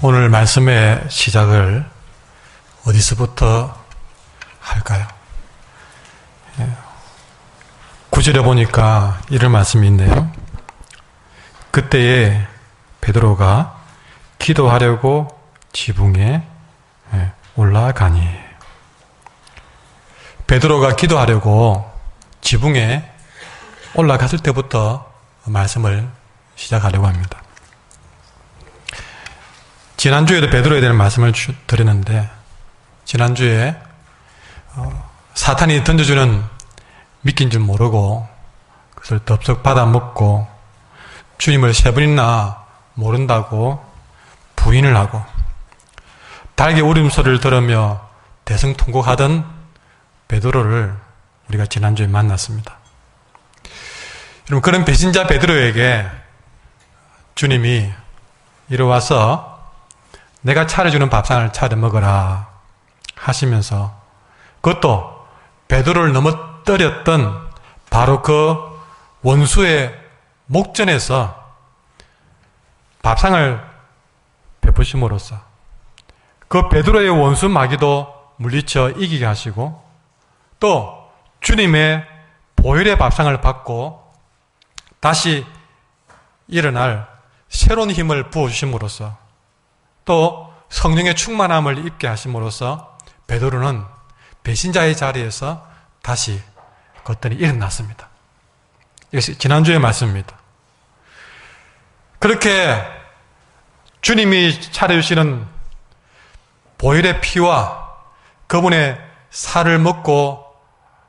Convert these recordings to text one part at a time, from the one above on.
오늘 말씀의 시작을 어디서부터 할까요? 9절에 보니까 이런 말씀이 있네요. 그때에 베드로가 기도하려고 지붕에 올라가니. 베드로가 기도하려고 지붕에 올라갔을 때부터 말씀을 시작하려고 합니다. 지난주에도 베드로에 대한 말씀을 드렸는데, 지난주에 사탄이 던져주는 미끼인 줄 모르고 그것을 덥석 받아먹고 주님을 3번이나 모른다고 부인을 하고 달개 울음소리를 들으며 대성통곡하던 베드로를 우리가 지난주에 만났습니다. 여러분, 그런 배신자 베드로에게 주님이 이리 와서 내가 차려주는 밥상을 차려 먹어라 하시면서, 그것도 베드로를 넘어뜨렸던 바로 그 원수의 목전에서 밥상을 베푸심으로써 그 베드로의 원수 마귀도 물리쳐 이기게 하시고, 또 주님의 보혈의 밥상을 받고 다시 일어날 새로운 힘을 부어주심으로써, 또 성령의 충만함을 입게 하심으로써 베드로는 배신자의 자리에서 다시 걷더니 일어났습니다. 이것이 지난주의 말씀입니다. 그렇게 주님이 차려주시는 보혈의 피와 그분의 살을 먹고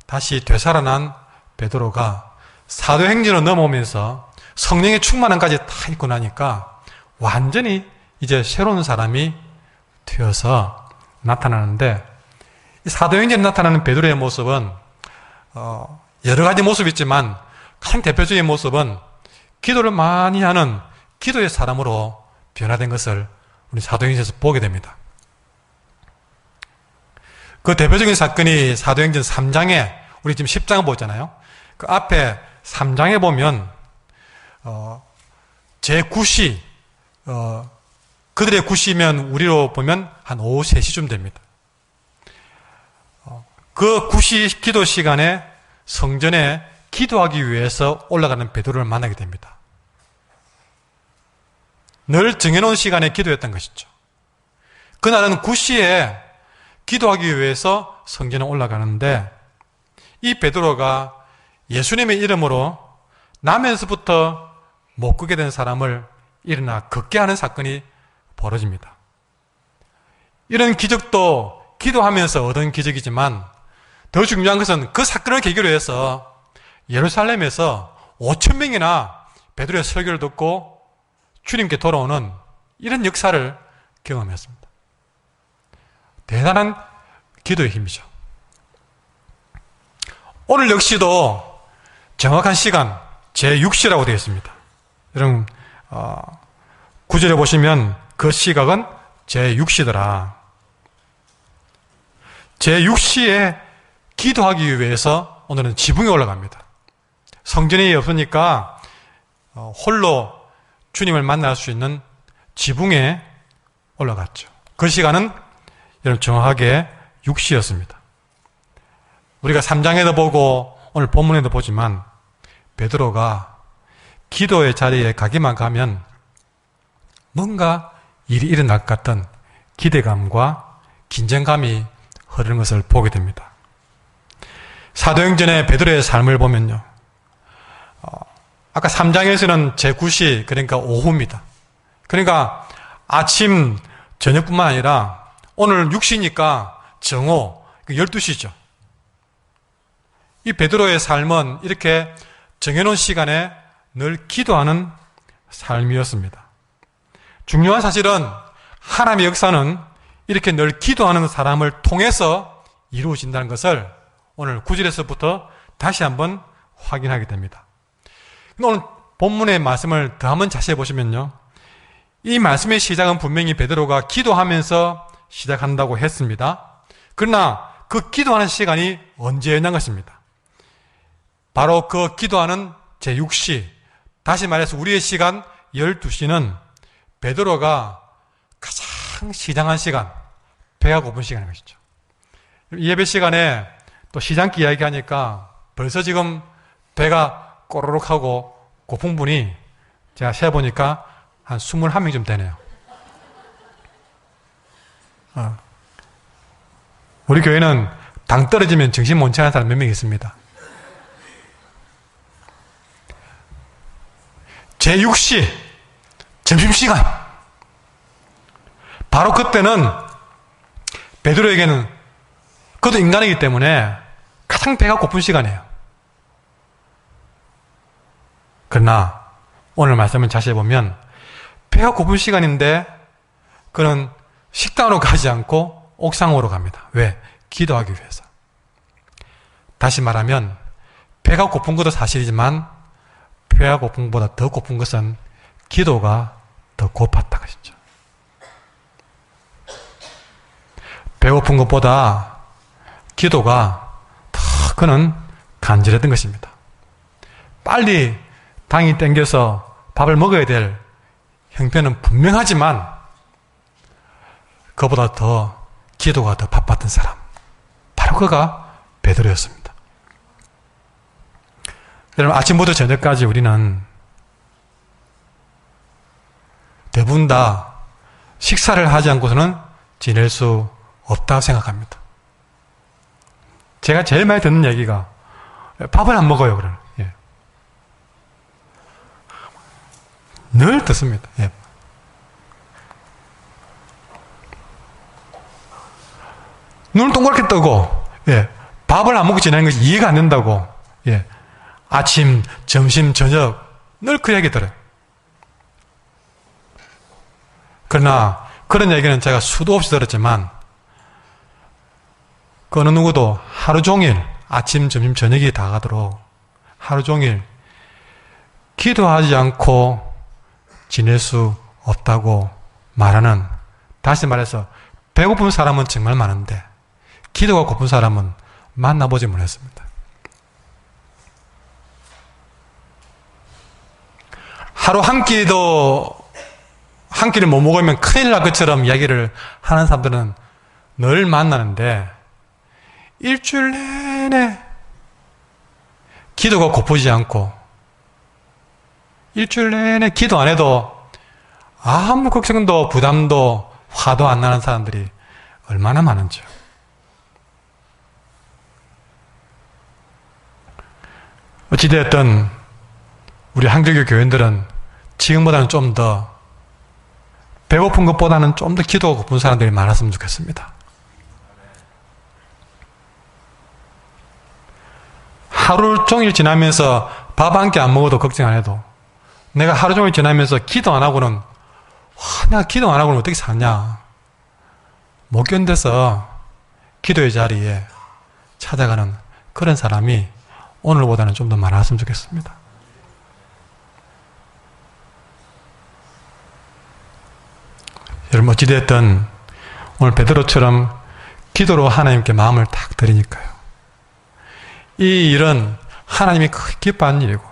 다시 되살아난 베드로가 사도행전으로 넘어오면서 성령의 충만함까지 다 입고 나니까 완전히 이제 새로운 사람이 되어서 나타나는데, 이 사도행전에 나타나는 베드로의 모습은 여러 가지 모습이 있지만 가장 대표적인 모습은 기도를 많이 하는 기도의 사람으로 변화된 것을 우리 사도행전에서 보게 됩니다. 그 대표적인 사건이 사도행전 3장에, 우리 지금 10장을 보잖아요. 그 앞에 3장에 보면 제9시, 그들의 9시면 우리로 보면 한 오후 3시쯤 됩니다. 그 9시 기도 시간에 성전에 기도하기 위해서 올라가는 베드로를 만나게 됩니다. 늘 정해놓은 시간에 기도했던 것이죠. 그날은 9시에 기도하기 위해서 성전에 올라가는데, 이 베드로가 예수님의 이름으로 나면서부터 못 걷게 된 사람을 일어나 걷게 하는 사건이 벌어집니다. 이런 기적도 기도하면서 얻은 기적이지만 더 중요한 것은 그 사건을 계기로 해서 예루살렘에서 5,000명이나 베드로의 설교를 듣고 주님께 돌아오는 이런 역사를 경험했습니다. 대단한 기도의 힘이죠. 오늘 역시도 정확한 시간 제6시라고 되어 있습니다. 여러분 9절에 보시면 그 시각은 제6시더라. 제6시에 기도하기 위해서 오늘은 지붕에 올라갑니다. 성전이 없으니까 홀로 주님을 만날 수 있는 지붕에 올라갔죠. 그 시간은 여러분 정확하게 6시였습니다. 우리가 3장에도 보고 오늘 본문에도 보지만 베드로가 기도의 자리에 가기만 가면 뭔가 일이 일어날 것 같던 기대감과 긴장감이 흐르는 것을 보게 됩니다. 사도행전의 베드로의 삶을 보면요, 아까 3장에서는 제9시, 그러니까 오후입니다. 그러니까 아침, 저녁뿐만 아니라 오늘 6시니까 정오, 12시죠. 이 베드로의 삶은 이렇게 정해놓은 시간에 늘 기도하는 삶이었습니다. 중요한 사실은 하나님의 역사는 이렇게 늘 기도하는 사람을 통해서 이루어진다는 것을 오늘 9절에서부터 다시 한번 확인하게 됩니다. 오늘 본문의 말씀을 더 한번 자세히 보시면요, 이 말씀의 시작은 분명히 베드로가 기도하면서 시작한다고 했습니다. 그러나 그 기도하는 시간이 언제였냐는 것입니다. 바로 그 기도하는 제6시, 다시 말해서 우리의 시간 12시는 베드로가 가장 가장 시장한 시간, 배가 고픈 시간인 것이죠. 이 예배 시간에 또 시장기 이야기하니까 벌써 지금 배가 꼬르륵 하고 고픈 분이 제가 세보니까 한 21명쯤 되네요. 우리 교회는 당 떨어지면 정신 못 차리는 사람 몇 명 있습니다. 제6시 점심시간, 바로 그때는 베드로에게는 그도 인간이기 때문에 가장 배가 고픈 시간이에요. 그러나 오늘 말씀을 자세히 보면 배가 고픈 시간인데 그는 식당으로 가지 않고 옥상으로 갑니다. 왜? 기도하기 위해서. 다시 말하면 배가 고픈 것도 사실이지만 배가 고픈 것보다 더 고픈 것은 기도가 더 고팠다 것이죠. 배고픈 것보다 기도가 더 그는 간절했던 것입니다. 빨리 당이 땡겨서 밥을 먹어야 될 형편은 분명하지만 그보다 더 기도가 더 바빴던 사람, 바로 그가 베드로였습니다. 여러분, 아침부터 저녁까지 우리는 대부분 다 식사를 하지 않고서는 지낼 수 없다고 생각합니다. 제가 제일 많이 듣는 얘기가 밥을 안 먹어요. 그러는. 예. 늘 듣습니다. 예. 눈을 동그랗게 뜨고, 예. 밥을 안 먹고 지내는 것이 이해가 안 된다고. 예. 아침, 점심, 저녁 늘 그 얘기 들어요. 그러나 그런 얘기는 제가 수도 없이 들었지만 그 어느 누구도 하루 종일 아침, 점심, 저녁이 다 가도록 하루 종일 기도하지 않고 지낼 수 없다고 말하는, 다시 말해서 배고픈 사람은 정말 많은데 기도가 고픈 사람은 만나보지 못했습니다. 하루 한 끼도 한 끼를 못 먹으면 큰일 날 것처럼 이야기를 하는 사람들은 늘 만나는데 일주일 내내 기도가 고프지 않고 일주일 내내 기도 안 해도 아무 걱정도 부담도 화도 안 나는 사람들이 얼마나 많은지요. 어찌되었든 우리 한글교 교인들은 지금보다는 좀 더 배고픈 것보다는 좀 더 기도가 고픈 사람들이 많았으면 좋겠습니다. 하루 종일 지나면서 밥 한 끼 안 먹어도 걱정 안 해도 내가 하루 종일 지나면서 기도 안 하고는 내가 기도 안 하고는 어떻게 사냐, 못 견뎌서 기도의 자리에 찾아가는 그런 사람이 오늘보다는 좀 더 많았으면 좋겠습니다. 여러분, 어찌됐든 오늘 베드로처럼 기도로 하나님께 마음을 탁 드리니까요, 이 일은 하나님이 크게 기뻐하는 일이고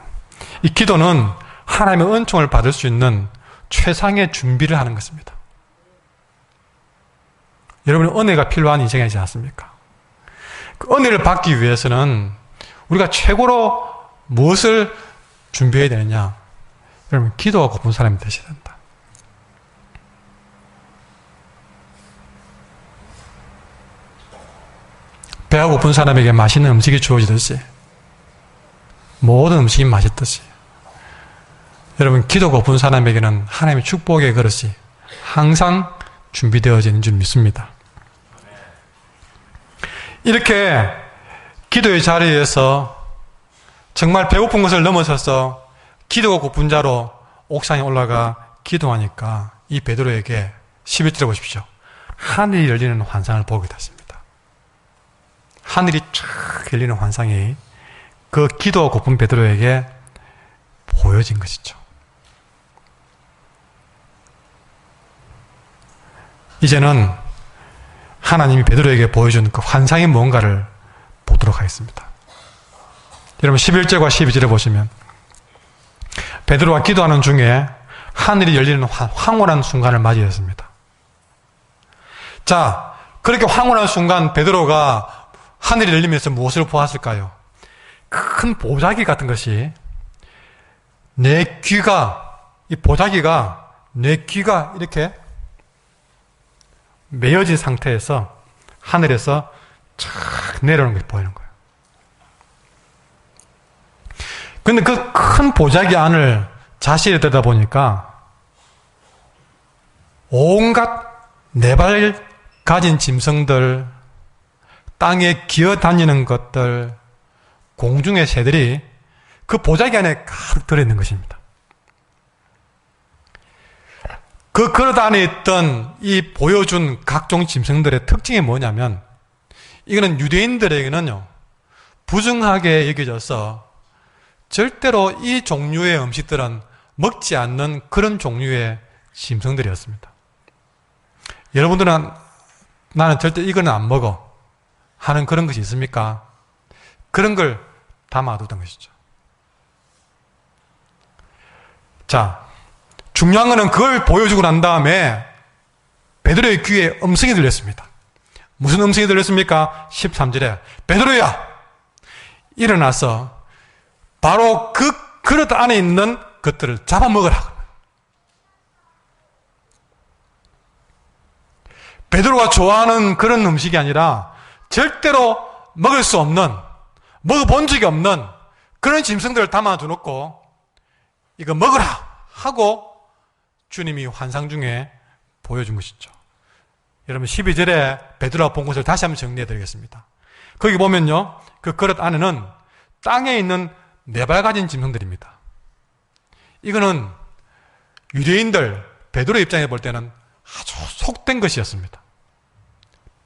이 기도는 하나님의 은총을 받을 수 있는 최상의 준비를 하는 것입니다. 여러분은 은혜가 필요한 인생이지 않습니까? 그 은혜를 받기 위해서는 우리가 최고로 무엇을 준비해야 되느냐? 여러분, 기도가 고픈 사람이 되셔야 된다. 배가 고픈 사람에게 맛있는 음식이 주어지듯이 모든 음식이 맛있듯이 여러분, 기도가 고픈 사람에게는 하나님의 축복의 그릇이 항상 준비되어지는 줄 믿습니다. 이렇게 기도의 자리에서 정말 배고픈 것을 넘어서서 기도가 고픈 자로 옥상에 올라가 기도하니까 이 베드로에게 11절에 보십시오. 하늘이 열리는 환상을 보게 됐습니다. 하늘이 쫙 열리는 환상이 그 기도가 고픈 베드로에게 보여진 것이죠. 이제는 하나님이 베드로에게 보여준 그 환상이 뭔가를 보도록 하겠습니다. 여러분, 11절과 12절에 보시면 베드로가 기도하는 중에 하늘이 열리는 황홀한 순간을 맞이했습니다. 자, 그렇게 황홀한 순간 베드로가 하늘이 열리면서 무엇을 보았을까요? 큰 보자기 같은 것이 내 귀가, 이 보자기가 내 귀가 이렇게 메어진 상태에서 하늘에서 쫙 내려오는 것이 보이는 거예요. 근데 그 큰 보자기 안을 자세히 들여다보니까 온갖 네 발 가진 짐승들, 땅에 기어다니는 것들, 공중의 새들이 그 보자기 안에 가득 들어있는 것입니다. 그 그릇 안에 있던 이 보여준 각종 짐승들의 특징이 뭐냐면, 이거는 유대인들에게는요, 부정하게 여겨져서 절대로 이 종류의 음식들은 먹지 않는 그런 종류의 짐승들이었습니다. 여러분들은 나는 절대 이거는 안 먹어 하는 그런 것이 있습니까? 그런 걸 담아두던 것이죠. 자, 중요한 거는 그걸 보여주고 난 다음에 베드로의 귀에 음성이 들렸습니다. 무슨 음성이 들렸습니까? 13절에 베드로야, 일어나서 바로 그 그릇 안에 있는 것들을 잡아먹으라. 베드로가 좋아하는 그런 음식이 아니라 절대로 먹을 수 없는, 먹어본 적이 없는 그런 짐승들을 담아두 놓고 이거 먹으라 하고 주님이 환상 중에 보여준 것이죠. 여러분 12절에 베드로가 본 것을 다시 한번 정리해 드리겠습니다. 거기 보면요, 그 그릇 안에는 땅에 있는 네 발 가진 짐승들입니다. 이거는 유대인들, 베드로 입장에 볼 때는 아주 속된 것이었습니다.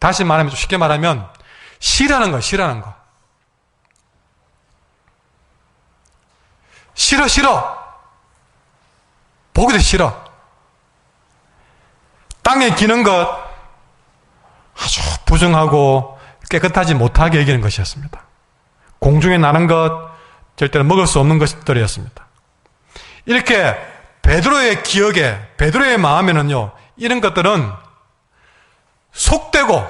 다시 말하면, 좀 쉽게 말하면 싫어하는 거, 싫어하는 거. 싫어, 싫어. 보기도 싫어. 땅에 기는 것 아주 부정하고 깨끗하지 못하게 여기는 것이었습니다. 공중에 나는 것 절대로 먹을 수 없는 것들이었습니다. 이렇게 베드로의 기억에, 베드로의 마음에는요, 이런 것들은 속되고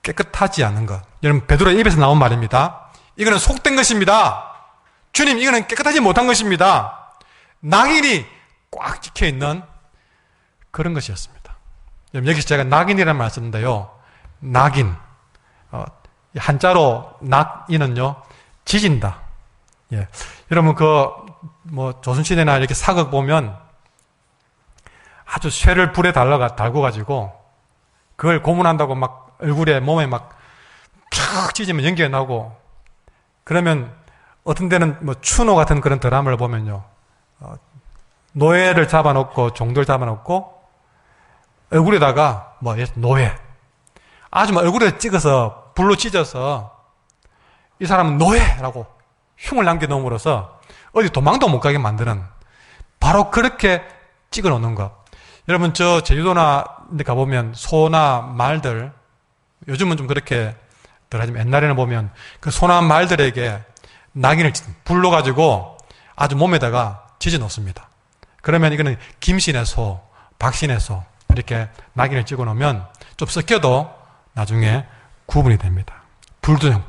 깨끗하지 않은 것. 여러분, 베드로의 입에서 나온 말입니다. 이거는 속된 것입니다. 주님, 이거는 깨끗하지 못한 것입니다. 낙인이 꽉 찍혀있는 그런 것이었습니다. 여러분, 여기서 제가 낙인이라는 말 쓰는데요, 낙인, 한자로 낙인은요, 지진다. 예. 여러분, 조선시대나 이렇게 사극 보면 아주 쇠를 불에 달고 가지고 그걸 고문한다고 막 얼굴에, 몸에 막 쫙 찢으면 연기가 나고, 그러면 어떤 데는 추노 같은 그런 드라마를 보면요, 노예를 잡아놓고, 종들 잡아놓고 얼굴에다가 노예, 아주 얼굴에 찍어서 불로 찢어서 이 사람은 노예라고 흉을 남겨놓음으로써 어디 도망도 못 가게 만드는, 바로 그렇게 찍어 놓는 것. 여러분, 제주도나 데 가보면 소나 말들, 요즘은 좀 그렇게 덜 하지만 옛날에는 보면 그 소나 말들에게 낙인을 불로 가지고 아주 몸에다가 찢어 놓습니다. 그러면 이거는 김신의 소, 박신의 소, 이렇게 낙인을 찍어 놓으면 좀 섞여도 나중에 구분이 됩니다. 불도장.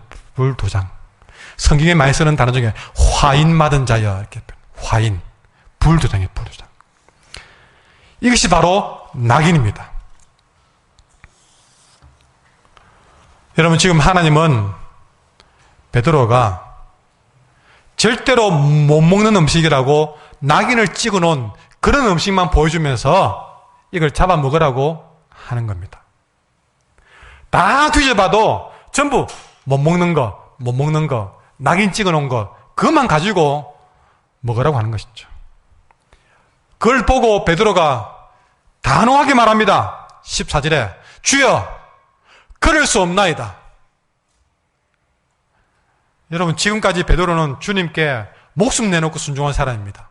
성경에 많이 쓰는 단어 중에 화인 맞은 자여, 이렇게 화인, 불도장이에요, 불도장. 이것이 바로 낙인입니다. 여러분, 지금 하나님은 베드로가 절대로 못 먹는 음식이라고 낙인을 찍어 놓은 그런 음식만 보여주면서 이걸 잡아먹으라고 하는 겁니다. 다 뒤져봐도 전부 못 먹는 거, 낙인 찍어 놓은 거, 그것만 가지고 먹으라고 하는 것이죠. 그걸 보고 베드로가 단호하게 말합니다. 14절에 주여, 그럴 수 없나이다. 여러분, 지금까지 베드로는 주님께 목숨 내놓고 순종한 사람입니다.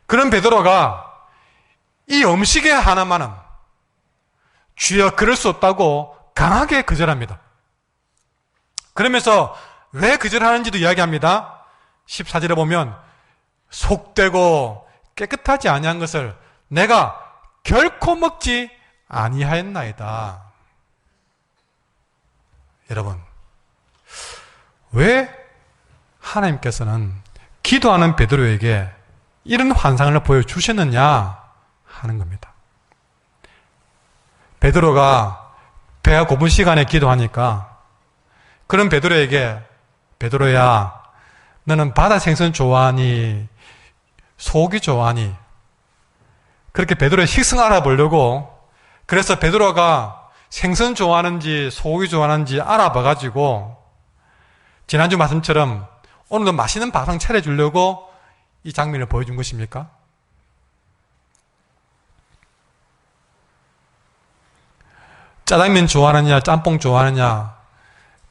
그런 베드로가 이 음식의 하나만은 주여, 그럴 수 없다고 강하게 거절합니다. 그러면서 왜 거절하는지도 이야기합니다. 14절에 보면 속되고 깨끗하지 아니한 것을 내가 결코 먹지 아니하였나이다. 여러분, 왜 하나님께서는 기도하는 베드로에게 이런 환상을 보여주셨느냐 하는 겁니다. 베드로가 배가 고픈 시간에 기도하니까 그런 베드로에게 베드로야, 너는 바다 생선 좋아하니 소고기 좋아하니, 그렇게 베드로의 식성 알아보려고, 그래서 베드로가 생선 좋아하는지 소고기 좋아하는지 알아봐가지고 지난주 말씀처럼 오늘도 맛있는 밥상 차려주려고 이 장면을 보여준 것입니까? 짜장면 좋아하느냐 짬뽕 좋아하느냐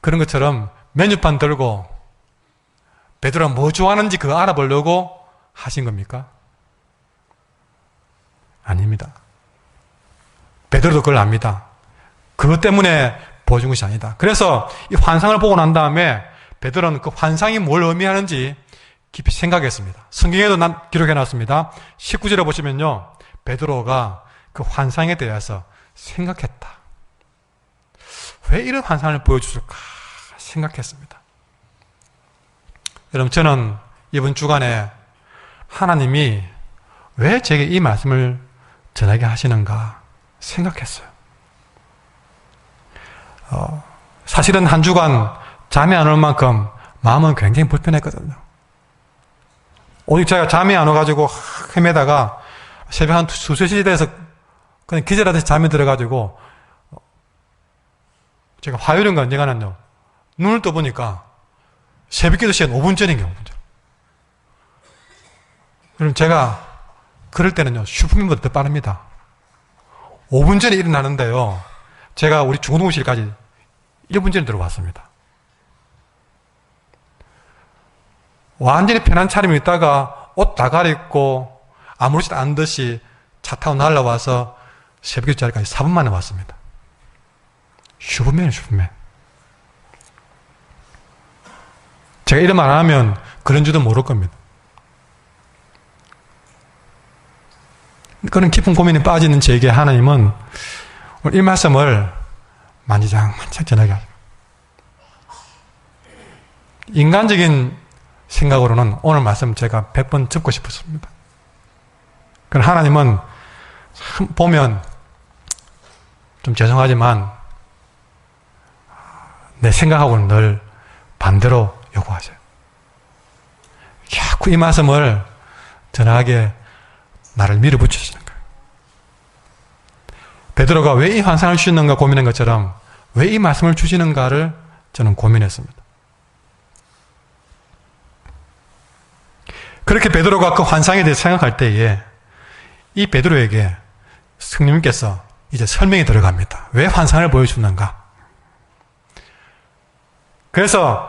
그런 것처럼 메뉴판 들고 베드로가 뭐 좋아하는지 그거 알아보려고 하신 겁니까? 아닙니다. 베드로도 그걸 압니다. 그것 때문에 보여준 것이 아니다. 그래서 이 환상을 보고 난 다음에 베드로는 그 환상이 뭘 의미하는지 깊이 생각했습니다. 성경에도 기록해놨습니다. 19절에 보시면요, 베드로가 그 환상에 대해서 생각했다. 왜 이런 환상을 보여주실까 생각했습니다. 여러분, 저는 이번 주간에 하나님이 왜 제게 이 말씀을 전하게 하시는가 생각했어요. 사실은 한 주간 잠이 안 올 만큼 마음은 굉장히 불편했거든요. 오직 제가 잠이 안 와가지고 헤매다가 새벽 한 2-3시 돼서 그냥 기절하듯이 잠이 들어가지고 제가 화요일인가 언제가 났냐, 눈을 떠보니까 새벽 기도 시간 5분 전인 경우. 그럼 제가 그럴 때는요, 슈퍼맨보다 더 빠릅니다. 5분 전에 일어나는데요, 제가 우리 중고등부실까지 1분 전에 들어왔습니다. 완전히 편한 차림이 있다가 옷 다 갈아입고 아무렇지도 않은 듯이 차 타고 날라와서 새벽 자리까지 4분 만에 왔습니다. 슈퍼맨이에요, 슈퍼맨. 제가 이런 말 안 하면 그런 줄도 모를 겁니다. 그런 깊은 고민에 빠지는 제게 하나님은 이 말씀을 만지작만지작 전하게 하죠. 인간적인 생각으로는 오늘 말씀 제가 100번 듣고 싶었습니다. 그럼 하나님은 보면 좀 죄송하지만 내 생각하고는 늘 반대로 요구하셔요. 자꾸 이 말씀을 전하게 나를 밀어붙이시는 거예요. 베드로가 왜 이 환상을 주시는가 고민한 것처럼 왜 이 말씀을 주시는가를 저는 고민했습니다. 그렇게 베드로가 그 환상에 대해 생각할 때에 이 베드로에게 성령님께서 이제 설명이 들어갑니다. 왜 환상을 보여주는가? 그래서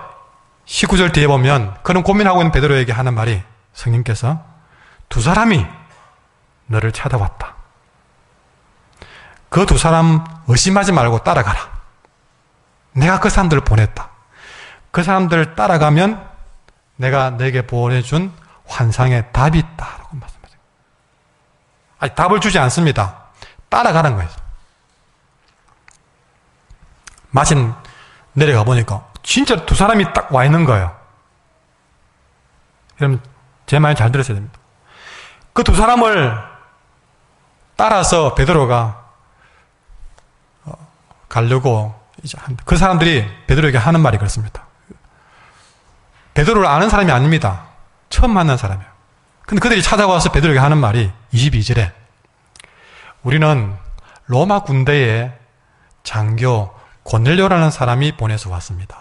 19절 뒤에 보면 그런 고민하고 있는 베드로에게 하는 말이, 성령님께서 두 사람이 너를 찾아왔다. 그 두 사람 의심하지 말고 따라가라. 내가 그 사람들을 보냈다. 그 사람들을 따라가면 내가 내게 보내준 환상에 답이 있다라고 말씀하세요. 아니, 답을 주지 않습니다. 따라가는 거예요. 마침 내려가 보니까 진짜 두 사람이 딱 와 있는 거예요. 여러분, 제 말 잘 들으셔야 됩니다. 그 두 사람을 따라서 베드로가 가려고 이제 그 사람들이 베드로에게 하는 말이 그렇습니다. 베드로를 아는 사람이 아닙니다. 처음 만난 사람이에요. 근데 그들이 찾아와서 베드로에게 하는 말이 22절에 우리는 로마 군대의 장교 고넬료라는 사람이 보내서 왔습니다.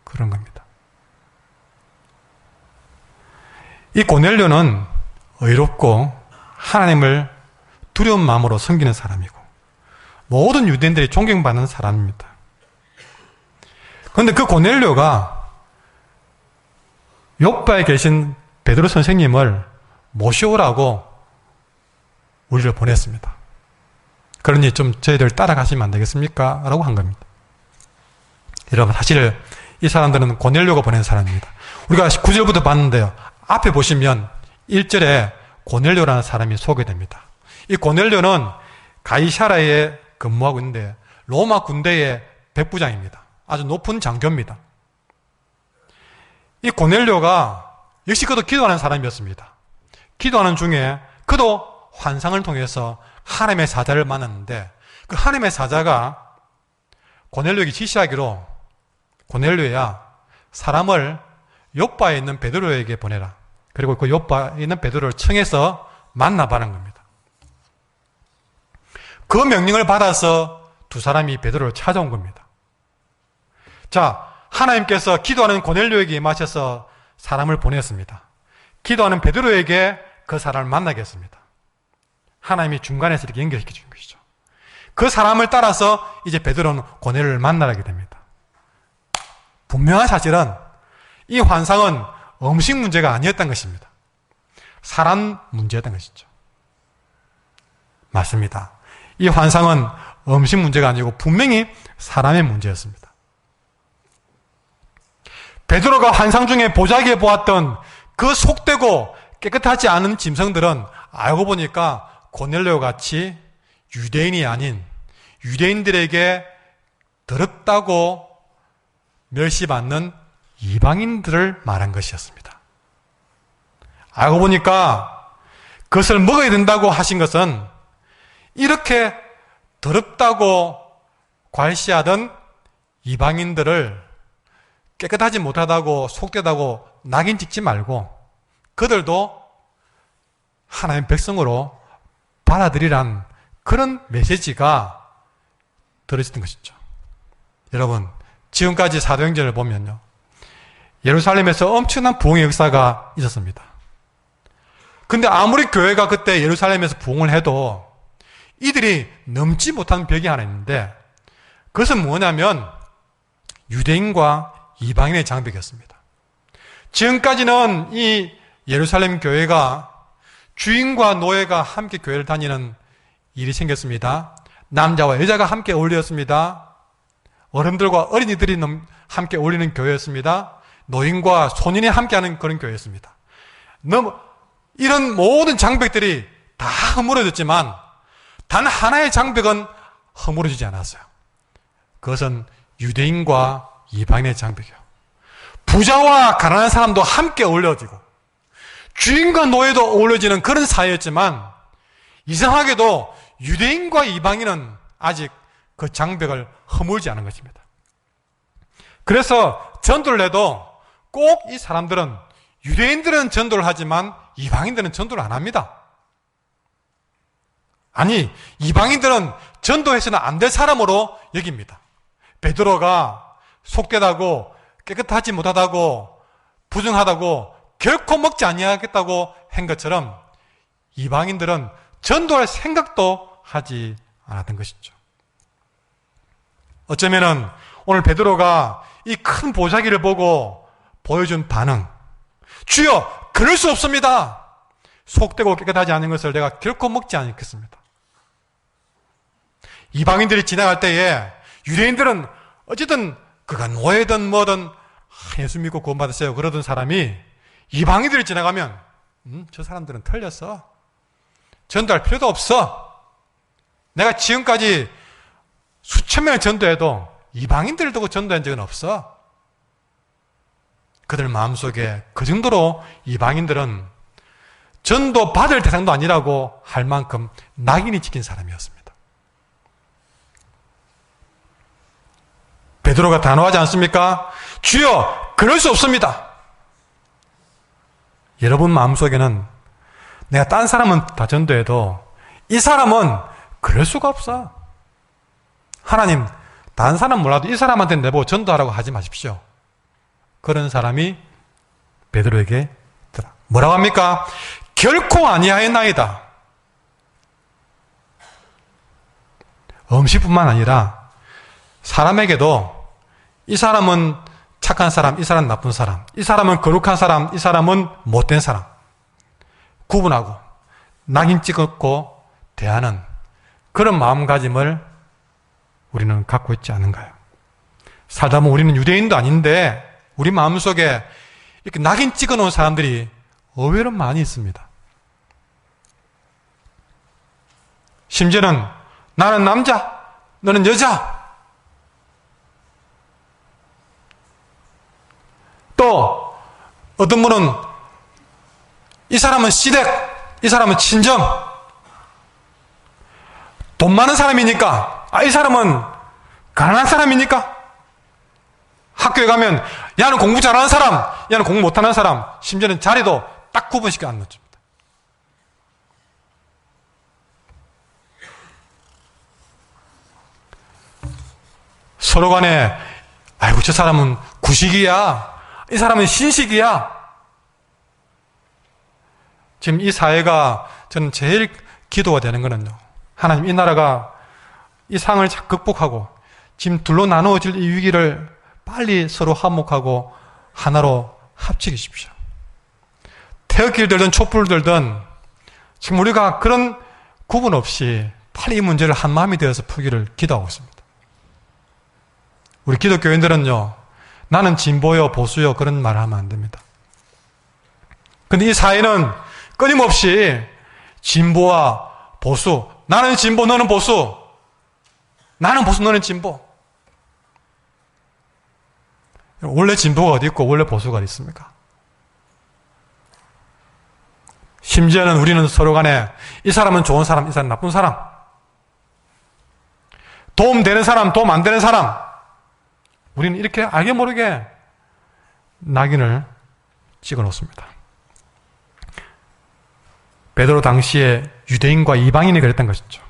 그런 겁니다. 이 고넬료는 의롭고 하나님을 두려운 마음으로 섬기는 사람이고 모든 유대인들이 존경받는 사람입니다. 그런데 그 고넬료가 요빠에 계신 베드로 선생님을 모셔오라고 우리를 보냈습니다. 그러니 좀 저희들 따라가시면 안 되겠습니까? 라고 한 겁니다. 여러분, 사실 이 사람들은 고넬료가 보낸 사람입니다. 우리가 9절부터 봤는데요, 앞에 보시면 1절에 고넬료라는 사람이 소개됩니다. 이 고넬료는 가이사라의 근무하고 있는데 로마 군대의 백부장입니다. 아주 높은 장교입니다. 이 고넬료가 역시 그도 기도하는 사람이었습니다. 기도하는 중에 그도 환상을 통해서 하나님의 사자를 만났는데 그 하나님의 사자가 고넬료에게 지시하기로 고넬료야 사람을 요빠에 있는 베드로에게 보내라. 그리고 그 요빠에 있는 베드로를 청해서 만나봐라는 겁니다. 그 명령을 받아서 두 사람이 베드로를 찾아온 겁니다. 자, 하나님께서 기도하는 고넬료에게 임하셔서 사람을 보냈습니다. 기도하는 베드로에게 그 사람을 만나게 했습니다. 하나님이 중간에서 이렇게 연결시켜 준 것이죠. 그 사람을 따라서 이제 베드로는 고넬료를 만나게 됩니다. 분명한 사실은 이 환상은 음식 문제가 아니었던 것입니다. 사람 문제였던 것이죠. 맞습니다. 이 환상은 음식 문제가 아니고 분명히 사람의 문제였습니다. 베드로가 환상 중에 보자기에 보았던 그 속되고 깨끗하지 않은 짐승들은 알고 보니까 고넬료 같이 유대인이 아닌 유대인들에게 더럽다고 멸시받는 이방인들을 말한 것이었습니다. 알고 보니까 그것을 먹어야 된다고 하신 것은 이렇게 더럽다고 괄시하던 이방인들을 깨끗하지 못하다고 속되다고 낙인 찍지 말고 그들도 하나님의 백성으로 받아들이란 그런 메시지가 들어있었던 것이죠. 여러분, 지금까지 사도행전을 보면요, 예루살렘에서 엄청난 부흥의 역사가 있었습니다. 근데 아무리 교회가 그때 예루살렘에서 부흥을 해도 이들이 넘지 못하는 벽이 하나 있는데 그것은 뭐냐면 유대인과 이방인의 장벽이었습니다. 지금까지는 이 예루살렘 교회가 주인과 노예가 함께 교회를 다니는 일이 생겼습니다. 남자와 여자가 함께 어울렸습니다. 어른들과 어린이들이 함께 어울리는 교회였습니다. 노인과 소년이 함께하는 그런 교회였습니다. 이런 모든 장벽들이 다 허물어졌지만 단 하나의 장벽은 허물어지지 않았어요. 그것은 유대인과 이방인의 장벽이요. 부자와 가난한 사람도 함께 어울려지고 주인과 노예도 어울려지는 그런 사이였지만 이상하게도 유대인과 이방인은 아직 그 장벽을 허물지 않은 것입니다. 그래서 전도를 해도 꼭 이 사람들은 유대인들은 전도를 하지만 이방인들은 전도를 안 합니다. 아니, 이방인들은 전도해서는 안 될 사람으로 여깁니다. 베드로가 속되다고 깨끗하지 못하다고 부정하다고 결코 먹지 아니하겠다고 한 것처럼 이방인들은 전도할 생각도 하지 않았던 것이죠. 어쩌면은 오늘 베드로가 이 큰 보자기를 보고 보여준 반응, 주여 그럴 수 없습니다. 속되고 깨끗하지 않은 것을 내가 결코 먹지 않겠습니다. 이방인들이 지나갈 때에 유대인들은 어쨌든 그가 노예든 뭐든 예수 믿고 구원받았어요 그러던 사람이 이방인들이 지나가면 저 사람들은 틀렸어. 전도할 필요도 없어. 내가 지금까지 수천 명을 전도해도 이방인들을 두고 전도한 적은 없어. 그들 마음속에 그 정도로 이방인들은 전도 받을 대상도 아니라고 할 만큼 낙인이 찍힌 사람이었습니다. 베드로가 단호하지 않습니까? 주여 그럴 수 없습니다. 여러분 마음속에는 내가 딴 사람은 다 전도해도 이 사람은 그럴 수가 없어. 하나님 다른 사람 몰라도 이 사람한테 내보고 전도하라고 하지 마십시오. 그런 사람이 베드로에게 있더라. 뭐라고 합니까? 결코 아니하였나이다. 음식뿐만 아니라 사람에게도 이 사람은 착한 사람, 이 사람은 나쁜 사람, 이 사람은 거룩한 사람, 이 사람은 못된 사람 구분하고 낙인 찍었고 대하는 그런 마음가짐을 우리는 갖고 있지 않은가요? 살다 보면 우리는 유대인도 아닌데 우리 마음속에 이렇게 낙인 찍어놓은 사람들이 의외로 많이 있습니다. 심지어는 나는 남자, 너는 여자. 또 어떤 분은 이 사람은 시댁, 이 사람은 친정. 돈 많은 사람이니까, 이 사람은 가난한 사람이니까. 학교에 가면 야는 공부 잘하는 사람, 야는 공부 못하는 사람, 심지어는 자리도 딱 구분시켜 안 놓습니다. 서로 간에 아이고 저 사람은 구식이야, 이 사람은 신식이야. 지금 이 사회가 저는 제일 기도가 되는 거는요, 하나님 이 나라가 이 상을 극복하고 지금 둘로 나누어질 이 위기를 빨리 서로 화목하고 하나로 합치게 주십시오. 태극기를 들든 촛불을 들든 지금 우리가 그런 구분 없이 빨리 이 문제를 한 마음이 되어서 풀기를 기도하고 있습니다. 우리 기독교인들은요, 나는 진보요 보수요 그런 말을 하면 안 됩니다. 근데 이 사회는 끊임없이 진보와 보수, 나는 진보 너는 보수, 나는 보수 너는 진보. 원래 진보가 어디 있고 원래 보수가 어디 있습니까? 심지어는 우리는 서로 간에 이 사람은 좋은 사람, 이 사람은 나쁜 사람, 도움 되는 사람, 도움 안 되는 사람, 우리는 이렇게 알게 모르게 낙인을 찍어 놓습니다. 베드로 당시에 유대인과 이방인이 그랬던 것이죠.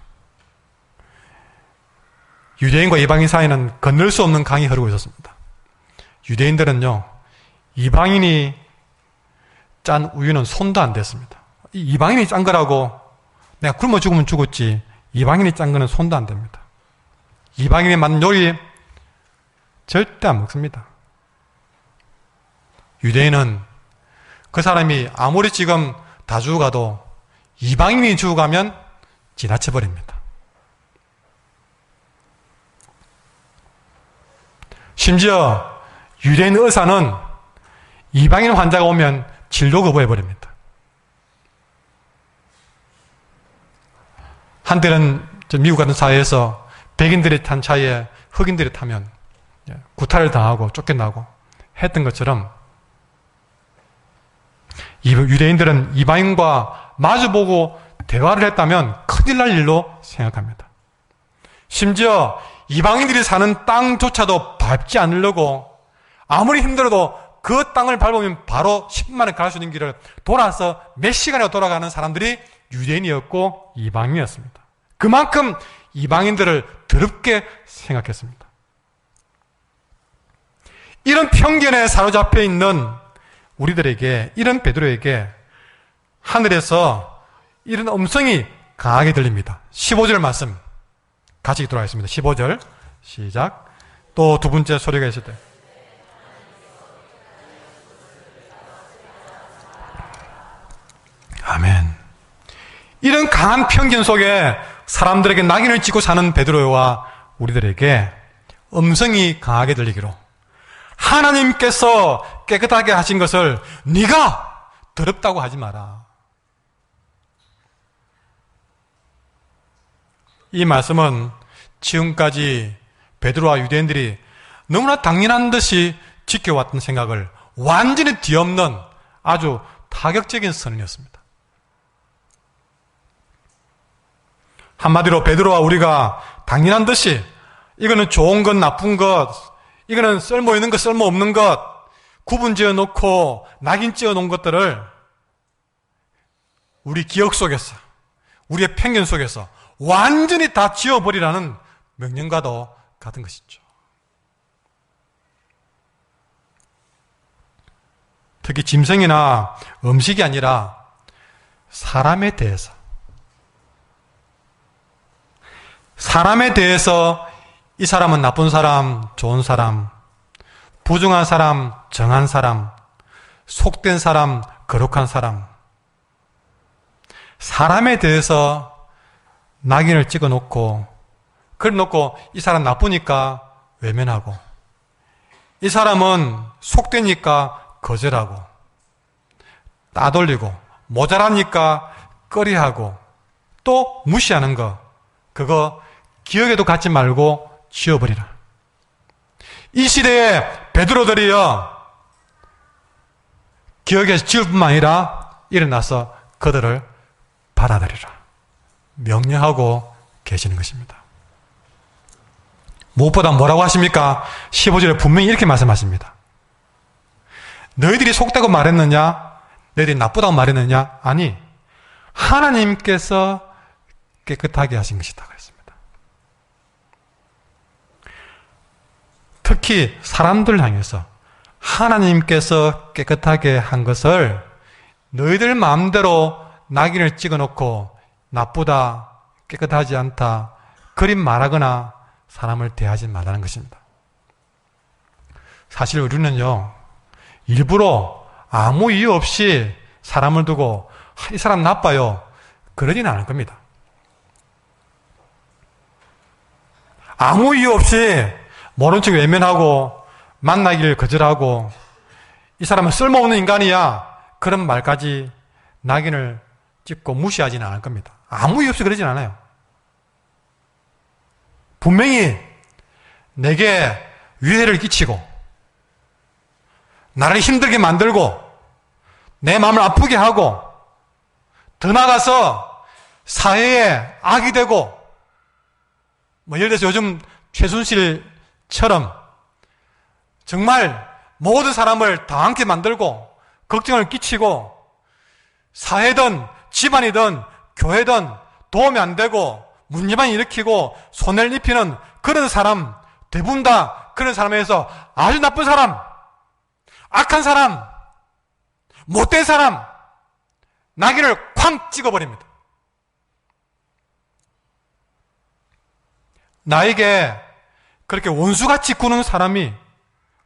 유대인과 이방인 사이는 건널 수 없는 강이 흐르고 있었습니다. 유대인들은요, 이방인이 짠 우유는 손도 안 댔습니다. 이방인이 짠 거라고 내가 굶어 죽으면 죽었지, 이방인이 짠 거는 손도 안 댑니다. 이방인이 만든 요리 절대 안 먹습니다. 유대인은 그 사람이 아무리 지금 다 죽어가도 이방인이 죽어가면 지나쳐버립니다. 심지어 유대인 의사는 이방인 환자가 오면 진료 거부해버립니다. 한때는 미국 같은 사회에서 백인들이 탄 차에 흑인들이 타면 구타를 당하고 쫓겨나고 했던 것처럼 유대인들은 이방인과 마주보고 대화를 했다면 큰일 날 일로 생각합니다. 심지어 이방인들이 사는 땅조차도 밟지 않으려고 아무리 힘들어도 그 땅을 밟으면 바로 10분 만에 갈 수 있는 길을 돌아서 몇 시간이나 돌아가는 사람들이 유대인이었고 이방인이었습니다. 그만큼 이방인들을 더럽게 생각했습니다. 이런 편견에 사로잡혀 있는 우리들에게, 이런 베드로에게 하늘에서 이런 음성이 강하게 들립니다. 15절 말씀 같이 읽도록 하겠습니다. 15절 시작. 또 두 번째 소리가 있을 때, 아멘. 이런 강한 편견 속에 사람들에게 낙인을 찍고 사는 베드로와 우리들에게 음성이 강하게 들리기로, 하나님께서 깨끗하게 하신 것을 네가 더럽다고 하지 마라. 이 말씀은 지금까지 베드로와 유대인들이 너무나 당연한 듯이 지켜왔던 생각을 완전히 뒤엎는 아주 타격적인 선언이었습니다. 한마디로 베드로와 우리가 당연한 듯이 이거는 좋은 것, 나쁜 것, 이거는 쓸모 있는 것, 쓸모 없는 것, 구분 지어 놓고 낙인 찍어 놓은 것들을 우리 기억 속에서, 우리의 편견 속에서 완전히 다 지워버리라는 명령과도 같은 것이죠. 특히 짐승이나 음식이 아니라 사람에 대해서 이 사람은 나쁜 사람, 좋은 사람, 부정한 사람, 정한 사람, 속된 사람, 거룩한 사람, 사람에 대해서 낙인을 찍어 놓고, 그래 놓고 이 사람 나쁘니까 외면하고, 이 사람은 속되니까 거절하고, 따돌리고, 모자라니까 꺼리하고, 또 무시하는 거, 그거 기억에도 갖지 말고 지워버리라. 이 시대에 베드로들이여 기억에서 지울 뿐만 아니라 일어나서 그들을 받아들이라 명령하고 계시는 것입니다. 무엇보다 뭐라고 하십니까? 15절에 분명히 이렇게 말씀하십니다. 너희들이 속다고 말했느냐? 너희들이 나쁘다고 말했느냐? 아니, 하나님께서 깨끗하게 하신 것이다 그랬습니다. 특히 사람들 향해서 하나님께서 깨끗하게 한 것을 너희들 마음대로 낙인을 찍어놓고 나쁘다, 깨끗하지 않다, 그리 말하거나 사람을 대하지 말라는 것입니다. 사실 우리는요, 일부러 아무 이유 없이 사람을 두고 이 사람 나빠요, 그러지는 않을 겁니다. 아무 이유 없이 모른 척 외면하고 만나기를 거절하고 이 사람은 쓸모없는 인간이야, 그런 말까지 낙인을 찍고 무시하지는 않을 겁니다. 아무 이유 없이 그러진 않아요. 분명히 내게 위해를 끼치고 나를 힘들게 만들고 내 마음을 아프게 하고 더 나아가서 사회에 악이 되고 예를 들어서 요즘 최순실처럼 정말 모든 사람을 당황케 만들고 걱정을 끼치고 사회든 집안이든 교회든 도움이 안 되고 문제만 일으키고 손해를 입히는 그런 사람, 대부분 다 그런 사람에서 아주 나쁜 사람, 악한 사람, 못된 사람, 낙인을 쾅 찍어버립니다. 나에게 그렇게 원수같이 구는 사람이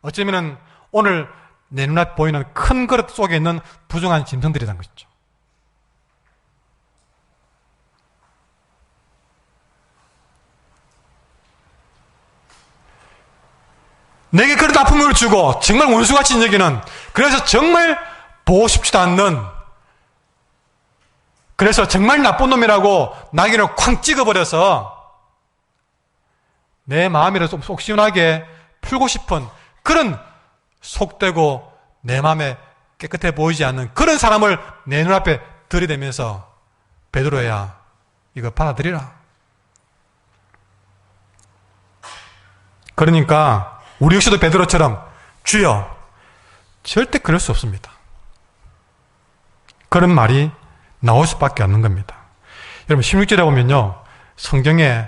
어쩌면 오늘 내 눈앞에 보이는 큰 그릇 속에 있는 부정한 짐승들이라는 것이죠. 내게 그런 아픔을 주고 정말 원수같이 여기는, 그래서 정말 보고 싶지도 않는, 그래서 정말 나쁜 놈이라고 낙인을 쾅 찍어버려서 내 마음이라도 속 시원하게 풀고 싶은 그런 속되고 내 마음에 깨끗해 보이지 않는 그런 사람을 내 눈앞에 들이대면서 베드로야, 이거 받아들이라. 그러니까 우리 역시도 베드로처럼 주여, 절대 그럴 수 없습니다. 그런 말이 나올 수밖에 없는 겁니다. 여러분 16절에 보면요, 성경에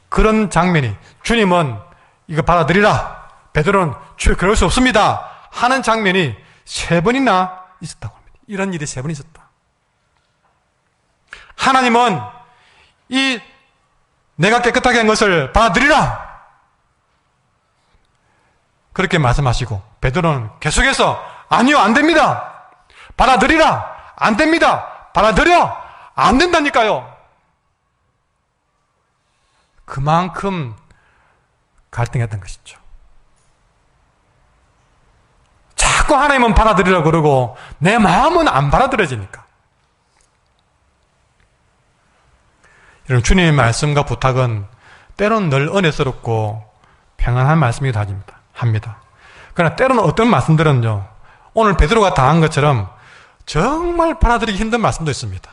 그런 장면이, 주님은 이거 받아들이라, 베드로는 주여 그럴 수 없습니다 하는 장면이 3번이나 있었다고 합니다. 이런 일이 3번 있었다. 하나님은 이 내가 깨끗하게 한 것을 받아들이라 그렇게 말씀하시고, 베드로는 계속해서 아니요, 안 됩니다, 받아들이라, 안 됩니다, 받아들여, 안 된다니까요. 그만큼 갈등했던 것이죠. 자꾸 하나님은 받아들이라고 그러고 내 마음은 안 받아들여지니까. 여러분, 주님의 말씀과 부탁은 때로는 늘 은혜스럽고 평안한 말씀이기도 합니다. 그러나 때로는 어떤 말씀들은요, 오늘 베드로가 당한 것처럼 정말 받아들이기 힘든 말씀도 있습니다.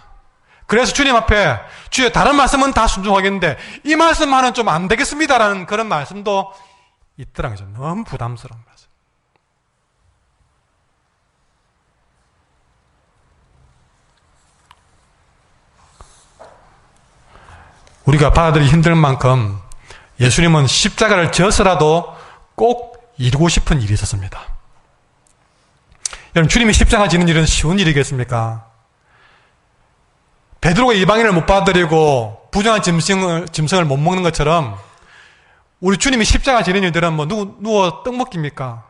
그래서 주님 앞에 주여, 다른 말씀은 다 순종하겠는데 이 말씀만은 좀 안 되겠습니다라는 그런 말씀도 있더라는 거죠. 너무 부담스러운 말씀. 우리가 받아들이기 힘들 만큼 예수님은 십자가를 져서라도 꼭 이루고 싶은 일이 있었습니다. 여러분, 주님이 십자가 지는 일은 쉬운 일이겠습니까? 베드로가 이방인을 못 받아들이고 부정한 짐승을 못 먹는 것처럼 우리 주님이 십자가 지는 일들은 뭐 누워 떡 먹깁니까?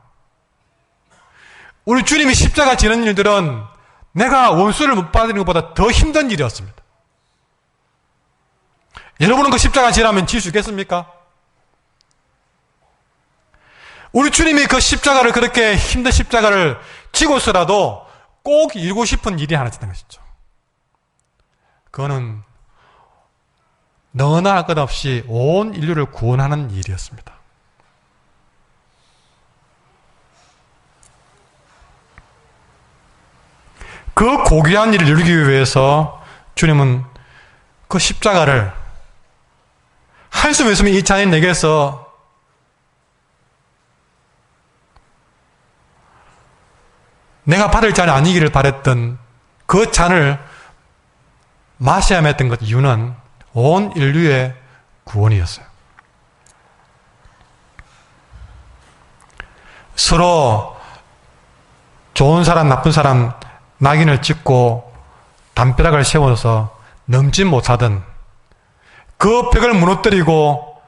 우리 주님이 십자가 지는 일들은 내가 원수를 못 받아들이는 것보다 더 힘든 일이었습니다. 여러분은 그 십자가 지라면 질 수 있겠습니까? 우리 주님이 그 십자가를, 그렇게 힘든 십자가를 지고서라도 꼭 이루고 싶은 일이 하나 있다는 것이죠. 그거는 너나 할 것 없이 온 인류를 구원하는 일이었습니다. 그 고귀한 일을 이루기 위해서 주님은 그 십자가를 할 수 있으면 이 잔이 내게서 내가 받을 잔이 아니기를 바랬던 그 잔을 마셔야만 했던 것 이유는 온 인류의 구원이었어요. 서로 좋은 사람, 나쁜 사람 낙인을 찍고 담벼락을 세워서 넘지 못하던 그 벽을 무너뜨리고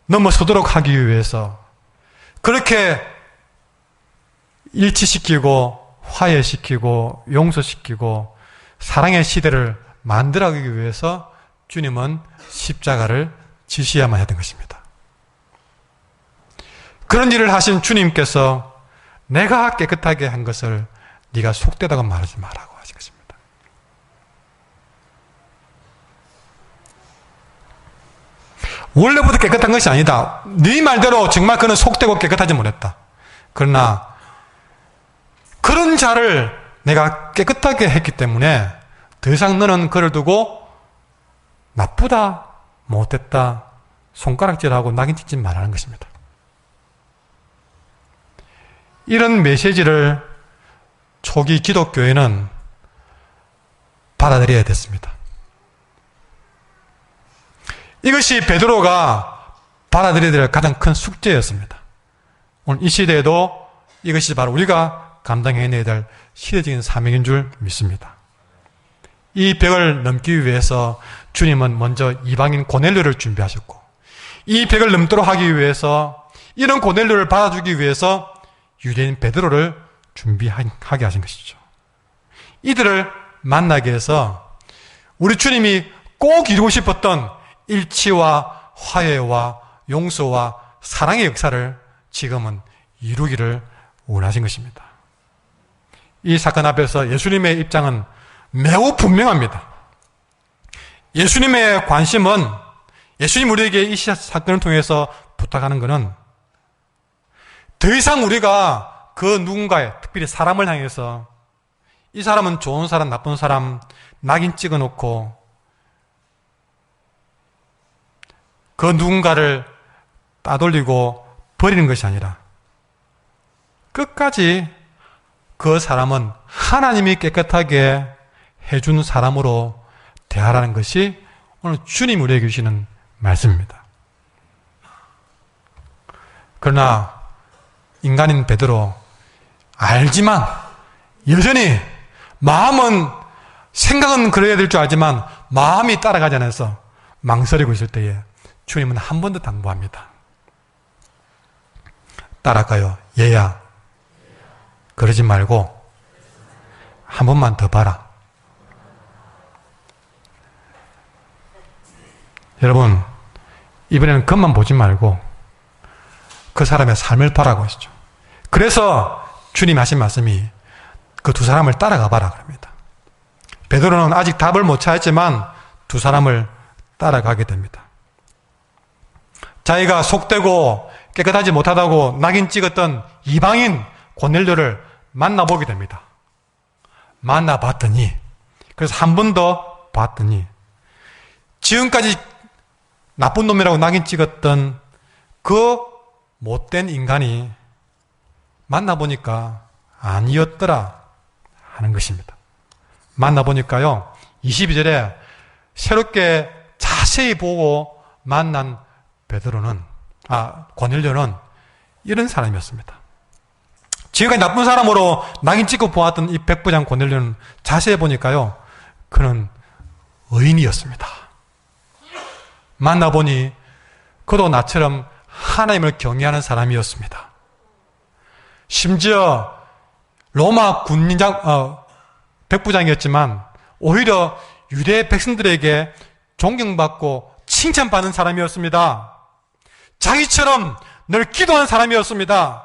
넘어서도록 하기 위해서 그렇게 일치시키고 화해시키고 용서시키고 사랑의 시대를 만들어가기 위해서 주님은 십자가를 지셔야만 했던 것입니다. 그런 일을 하신 주님께서 내가 깨끗하게 한 것을 네가 속되다고 말하지 말라고 하신 것입니다. 원래부터 깨끗한 것이 아니다. 네 말대로 정말 그는 속되고 깨끗하지 못했다. 그러나 그런 자를 내가 깨끗하게 했기 때문에 더 이상 너는 그를 두고 나쁘다, 못했다, 손가락질하고 낙인 찍지 말라는 것입니다. 이런 메시지를 초기 기독교회는 받아들여야 됐습니다. 이것이 베드로가 받아들여야 될 가장 큰 숙제였습니다. 오늘 이 시대에도 이것이 바로 우리가 감당해내야 될 시대적인 사명인 줄 믿습니다. 이 벽을 넘기 위해서 주님은 먼저 이방인 고넬료를 준비하셨고, 이 벽을 넘도록 하기 위해서, 이런 고넬료를 받아주기 위해서 유대인 베드로를 준비하게 하신 것이죠. 이들을 만나게 해서 우리 주님이 꼭 이루고 싶었던 일치와 화해와 용서와 사랑의 역사를 지금은 이루기를 원하신 것입니다. 이 사건 앞에서 예수님의 입장은 매우 분명합니다. 예수님의 관심은, 예수님 우리에게 이 사건을 통해서 부탁하는 것은 더 이상 우리가 그 누군가의, 특별히 사람을 향해서 이 사람은 좋은 사람, 나쁜 사람 낙인 찍어놓고 그 누군가를 따돌리고 버리는 것이 아니라 끝까지 그 사람은 하나님이 깨끗하게 해준 사람으로 대하라는 것이 오늘 주님 우리에게 주시는 말씀입니다. 그러나 인간인 베드로 알지만 여전히 마음은, 생각은 그래야 될 줄 알지만 마음이 따라가지 않아서 망설이고 있을 때에 주님은 한 번 더 당부합니다. 따라가요. 얘야, 그러지 말고 한 번만 더 봐라. 여러분, 이번에는 겉만 보지 말고 그 사람의 삶을 봐라고 하시죠. 그래서 주님이 하신 말씀이 그 두 사람을 따라가 봐라 그럽니다. 베드로는 아직 답을 못 찾았지만 두 사람을 따라가게 됩니다. 자기가 속되고 깨끗하지 못하다고 낙인 찍었던 이방인 고넬료를 만나보게 됩니다. 만나봤더니, 그래서 한 번 더 봤더니 지금까지 나쁜 놈이라고 낙인 찍었던 그 못된 인간이 만나보니까 아니었더라 하는 것입니다. 만나보니까요, 22절에 새롭게 자세히 보고 만난 고넬료는 이런 사람이었습니다. 지금까지 나쁜 사람으로 낙인 찍고 보았던 이 백부장 고넬료는 자세히 보니까요, 그는 의인이었습니다. 만나보니 그도 나처럼 하나님을 경외하는 사람이었습니다. 심지어 로마 백부장이었지만 오히려 유대 백성들에게 존경받고 칭찬받는 사람이었습니다. 자기처럼 늘 기도하는 사람이었습니다.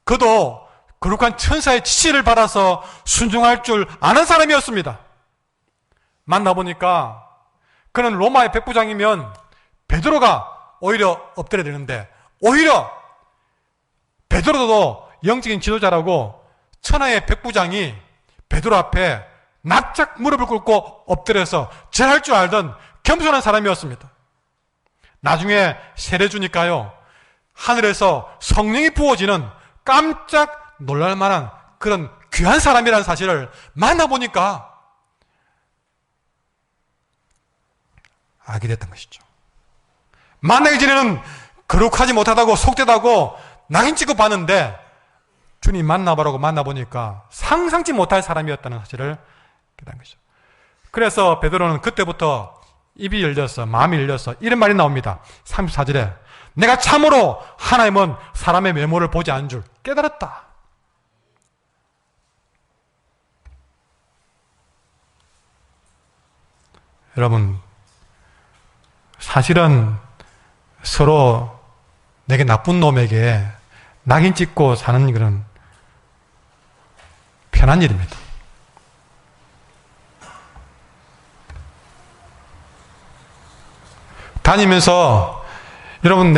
그도 거룩한 천사의 지시를 받아서 순종할 줄 아는 사람이었습니다. 만나보니까 그는 로마의 백부장이면 베드로가 오히려 엎드려야 되는데 오히려 베드로도 영적인 지도자라고 천하의 백부장이 베드로 앞에 납작 무릎을 꿇고 엎드려서 절할 줄 알던 겸손한 사람이었습니다. 나중에 세례 주니까요, 하늘에서 성령이 부어지는 깜짝 놀랄만한 그런 귀한 사람이라는 사실을 만나보니까 알게 됐던 것이죠. 만나기 전에는 거룩하지 못하다고 속되다고 낙인 찍고 봤는데 주님 만나보라고 만나보니까 상상치 못할 사람이었다는 사실을 깨달은 것이죠. 그래서 베드로는 그때부터 입이 열려서 마음이 열려서 이런 말이 나옵니다. 34절에 내가 참으로 하나님은 사람의 외모를 보지 않은 줄 깨달았다. 여러분, 사실은 서로 내게 나쁜 놈에게 낙인 찍고 사는 그런 편한 일입니다. 다니면서 여러분,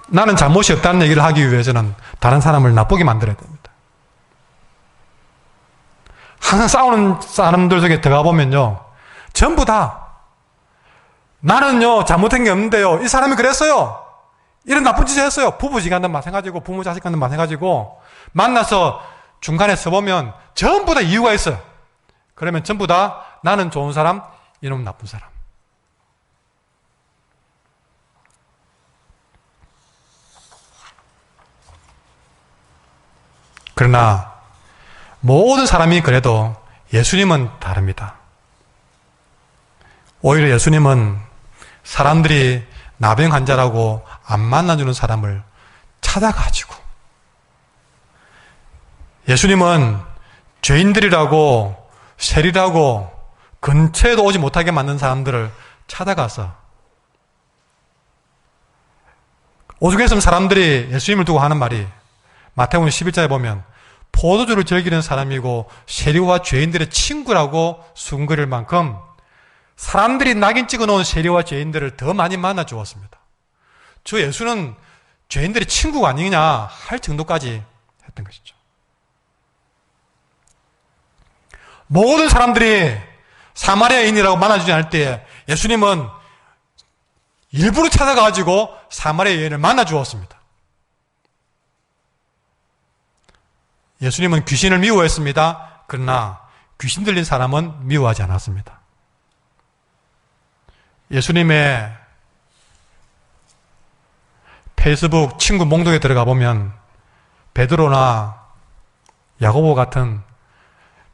나는 잘못이 없다는 얘기를 하기 위해서는 다른 사람을 나쁘게 만들어야 됩니다. 항상 싸우는 사람들 속에 들어가 보면요, 전부 다 나는요 잘못한 게 없는데요, 이 사람이 그랬어요, 이런 나쁜 짓을 했어요. 부부지간도 마찬가지고 부모 자식간도 마찬가지고 만나서 중간에 서보면 전부 다 이유가 있어요. 그러면 전부 다 나는 좋은 사람, 이놈은 나쁜 사람. 그러나 모든 사람이 그래도 예수님은 다릅니다. 오히려 예수님은 사람들이 나병 환자라고 안 만나주는 사람을 찾아가지고, 예수님은 죄인들이라고 세리라고 근처에도 오지 못하게 만든 사람들을 찾아가서, 오죽 했으면 사람들이 예수님을 두고 하는 말이 마태복음 11장에 보면 포도주를 즐기는 사람이고 세리와 죄인들의 친구라고 수군거릴 만큼 사람들이 낙인 찍어놓은 세리와 죄인들을 더 많이 만나 주었습니다. 저 예수는 죄인들의 친구가 아니냐 할 정도까지 했던 것이죠. 모든 사람들이 사마리아인이라고 만나주지 않을 때 예수님은 일부러 찾아가가지고 사마리아 여인을 만나 주었습니다. 예수님은 귀신을 미워했습니다. 그러나 귀신 들린 사람은 미워하지 않았습니다. 예수님의 페이스북 친구 목록에 들어가 보면 베드로나 야고보 같은,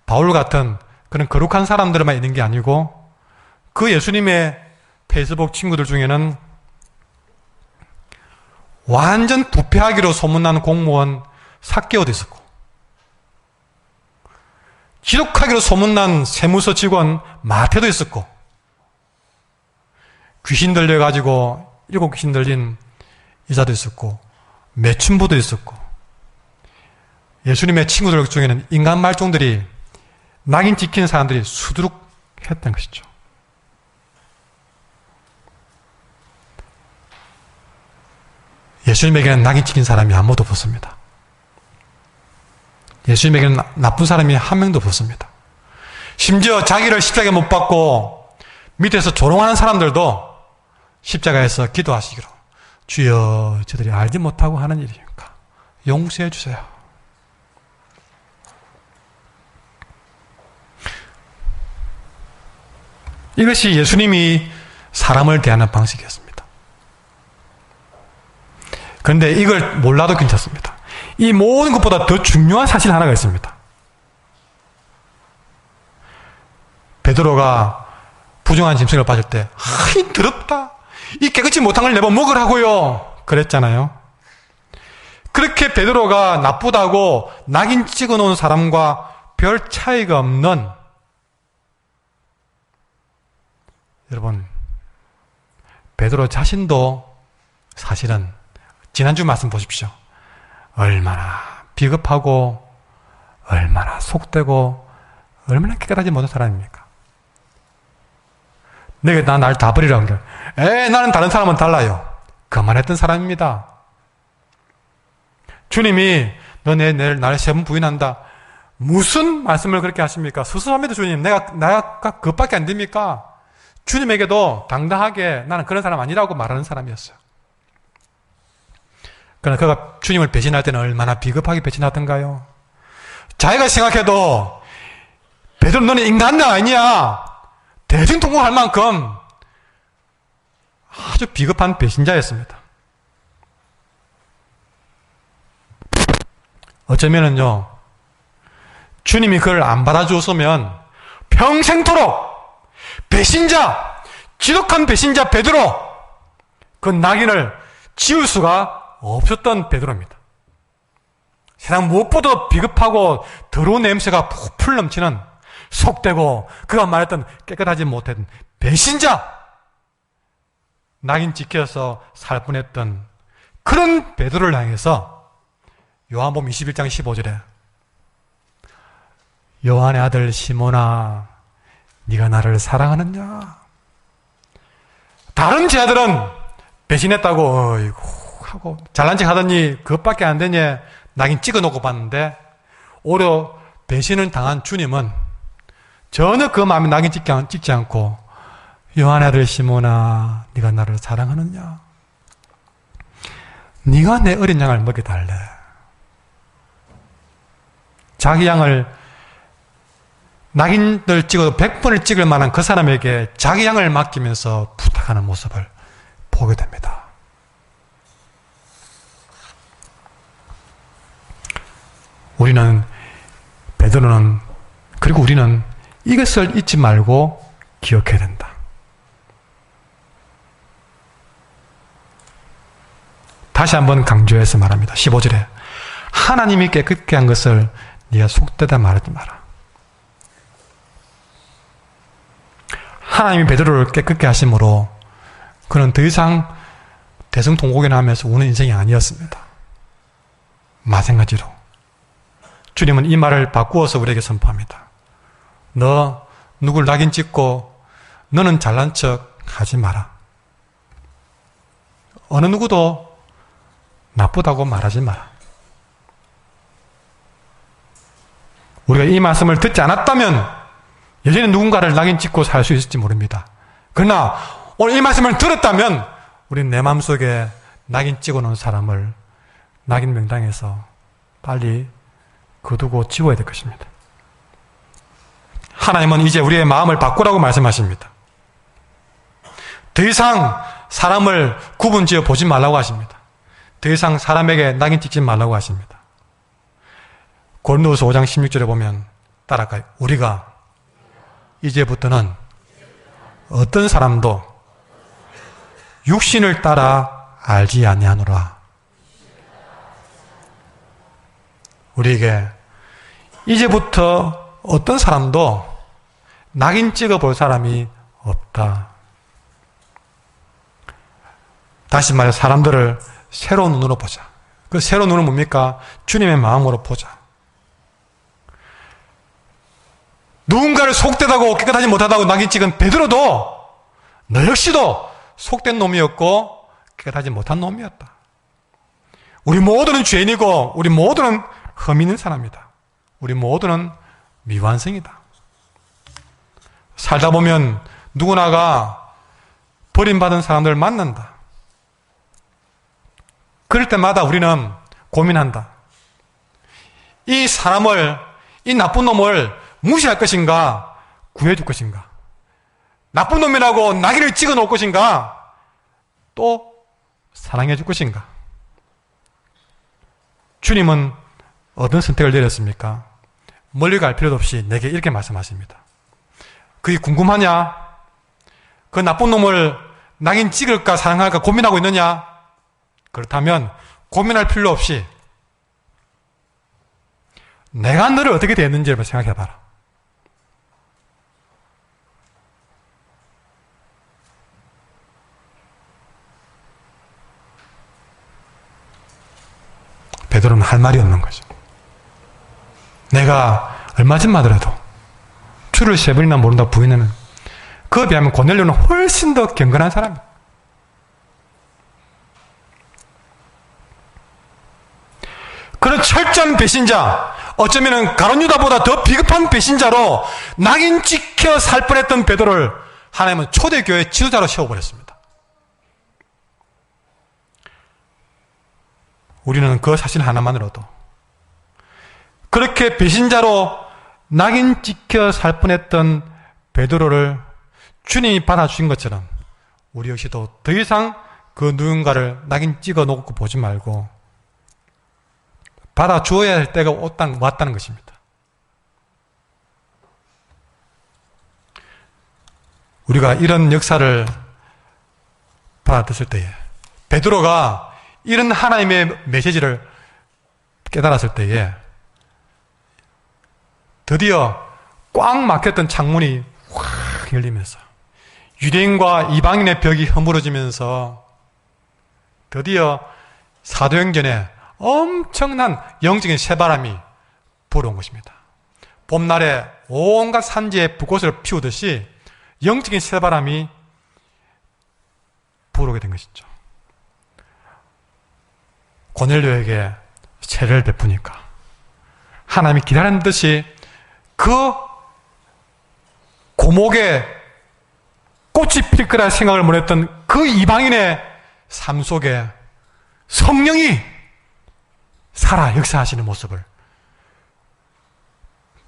바울 같은 그런 거룩한 사람들만 있는 게 아니고 그 예수님의 페이스북 친구들 중에는 완전 부패하기로 소문난 공무원 삭개오도 있었고, 지독하기로 소문난 세무서 직원 마태도 있었고, 귀신 들려가지고 7 귀신 들린 여자도 있었고, 매춘부도 있었고, 예수님의 친구들 중에는 인간 말종들이, 낙인 찍히는 사람들이 수두룩 했던 것이죠. 예수님에게는 낙인 찍힌 사람이 아무도 없었습니다. 예수님에게는 나쁜 사람이 한 명도 없었습니다. 심지어 자기를 십자가에 못 박고 밑에서 조롱하는 사람들도 십자가에서 기도하시기로, 주여 저들이 알지 못하고 하는 일이니까 용서해 주세요. 이것이 예수님이 사람을 대하는 방식이었습니다. 그런데 이걸 몰라도 괜찮습니다. 이 모든 것보다 더 중요한 사실 하나가 있습니다. 베드로가 부정한 짐승을 빠질 때, 이 더럽다, 이 깨끗이 못한 걸 내버 먹으라고요 그랬잖아요. 그렇게 베드로가 나쁘다고 낙인 찍어놓은 사람과 별 차이가 없는, 여러분, 베드로 자신도 사실은 지난주 말씀 보십시오. 얼마나 비겁하고 얼마나 속되고 얼마나 깨끗하지 못한 사람입니까? 내가 날 다 버리라고 그래. 나는 다른 사람은 달라요. 그만했던 사람입니다. 주님이 너 나를 세 번 부인한다. 무슨 말씀을 그렇게 하십니까? 수수합니다, 주님. 내가 그것밖에 안 됩니까? 주님에게도 당당하게 나는 그런 사람 아니라고 말하는 사람이었어요. 그러나 그가 주님을 배신할 때는 얼마나 비겁하게 배신하던가요? 자기가 생각해도 베드로 너는 인간냐 아니냐? 대중통곡할 만큼 아주 비겁한 배신자였습니다. 어쩌면은요, 주님이 그걸 안 받아주었으면 평생토록 배신자, 지독한 배신자 베드로, 그 낙인을 지울 수가 없었던 베드로입니다. 세상 무엇보다 비겁하고 더러운 냄새가 풀 넘치는, 속되고 그가 말했던 깨끗하지 못한 배신자, 낙인 찍혀서 살 뻔했던 그런 베드로를 향해서 요한복음 21장 15절에 요한의 아들 시몬아, 네가 나를 사랑하느냐? 다른 제자들은 배신했다고 어이구 하고 잘난 척 하더니 그것밖에 안 되냐 낙인 찍어놓고 봤는데, 오히려 배신을 당한 주님은 전혀 그 마음에 낙인 찍지 않고 요한의 아들 시몬아, 네가 나를 사랑하느냐? 네가 내 어린 양을 먹여달래. 자기 양을 낙인을 찍어도 100번을 찍을 만한 그 사람에게 자기 양을 맡기면서 부탁하는 모습을 보게 됩니다. 베드로는, 그리고 우리는 이것을 잊지 말고 기억해야 된다. 다시 한번 강조해서 말합니다. 15절에 하나님이 깨끗게 한 것을 네가 속되다 말하지 마라. 하나님이 베드로를 깨끗게 하심으로 그는 더 이상 대성통곡이나 하면서 우는 인생이 아니었습니다. 마찬가지로 주님은 이 말을 바꾸어서 우리에게 선포합니다. 너 누굴 낙인 찍고 너는 잘난 척 하지 마라. 어느 누구도 나쁘다고 말하지 마라. 우리가 이 말씀을 듣지 않았다면 여전히 누군가를 낙인 찍고 살 수 있을지 모릅니다. 그러나 오늘 이 말씀을 들었다면 우리는 내 마음속에 낙인 찍어놓은 사람을 낙인 명당에서 빨리 거두고 지워야 될 것입니다. 하나님은 이제 우리의 마음을 바꾸라고 말씀하십니다. 더 이상 사람을 구분지어 보지 말라고 하십니다. 더 이상 사람에게 낙인 찍지 말라고 하십니다. 고린도후서 5장 16절에 보면 따라가요. 우리가 이제부터는 어떤 사람도 육신을 따라 알지 아니하노라. 우리에게 이제부터 어떤 사람도 낙인 찍어 볼 사람이 없다. 다시 말해 사람들을 새로운 눈으로 보자. 그 새로운 눈은 뭡니까? 주님의 마음으로 보자. 누군가를 속되다고 깨끗하지 못하다고 낙인 찍은 베드로도 너 역시도 속된 놈이었고 깨끗하지 못한 놈이었다. 우리 모두는 죄인이고 우리 모두는 흠 있는 사람이다. 우리 모두는 미완성이다. 살다 보면 누구나가 버림받은 사람들을 만난다. 그럴 때마다 우리는 고민한다. 이 사람을, 이 나쁜 놈을 무시할 것인가, 구해줄 것인가? 나쁜 놈이라고 낙인을 찍어 놓을 것인가, 또 사랑해 줄 것인가? 주님은 어떤 선택을 내렸습니까? 멀리 갈 필요도 없이 내게 이렇게 말씀하십니다. 그게 궁금하냐? 그 나쁜 놈을 낙인 찍을까 사랑할까 고민하고 있느냐? 그렇다면 고민할 필요 없이 내가 너를 어떻게 대했는지를 생각해봐라. 베드로는 할 말이 없는 거죠. 내가 얼마 전만 하더라도 주를 세 번이나 모른다 부인하면 그에 비하면 고넬료는 훨씬 더 경건한 사람이에요. 그런 철저한 배신자, 어쩌면 가룟유다보다 더 비겁한 배신자로 낙인 찍혀 살 뻔했던 베드로를 하나님은 초대교회 지도자로 세워버렸습니다. 우리는 그 사실 하나만으로도 그렇게 배신자로 낙인 찍혀 살 뻔했던 베드로를 주님이 받아주신 것처럼 우리 역시도 더 이상 그 누군가를 낙인 찍어 놓고 보지 말고 받아주어야 할 때가 왔다는 것입니다. 우리가 이런 역사를 받아들였을 때에 베드로가 이런 하나님의 메시지를 깨달았을 때에 드디어 꽉 막혔던 창문이 확 열리면서 유대인과 이방인의 벽이 허물어지면서 드디어 사도행전에 엄청난 영적인 새바람이 불어온 것입니다. 봄날에 온갖 산지에 붓꽃을 피우듯이 영적인 새바람이 불어오게 된 것이죠. 고넬료에게 세례를 베푸니까 하나님이 기다리는 듯이 그 고목에 꽃이 필 거라 생각을 못했던 그 이방인의 삶 속에 성령이 살아 역사하시는 모습을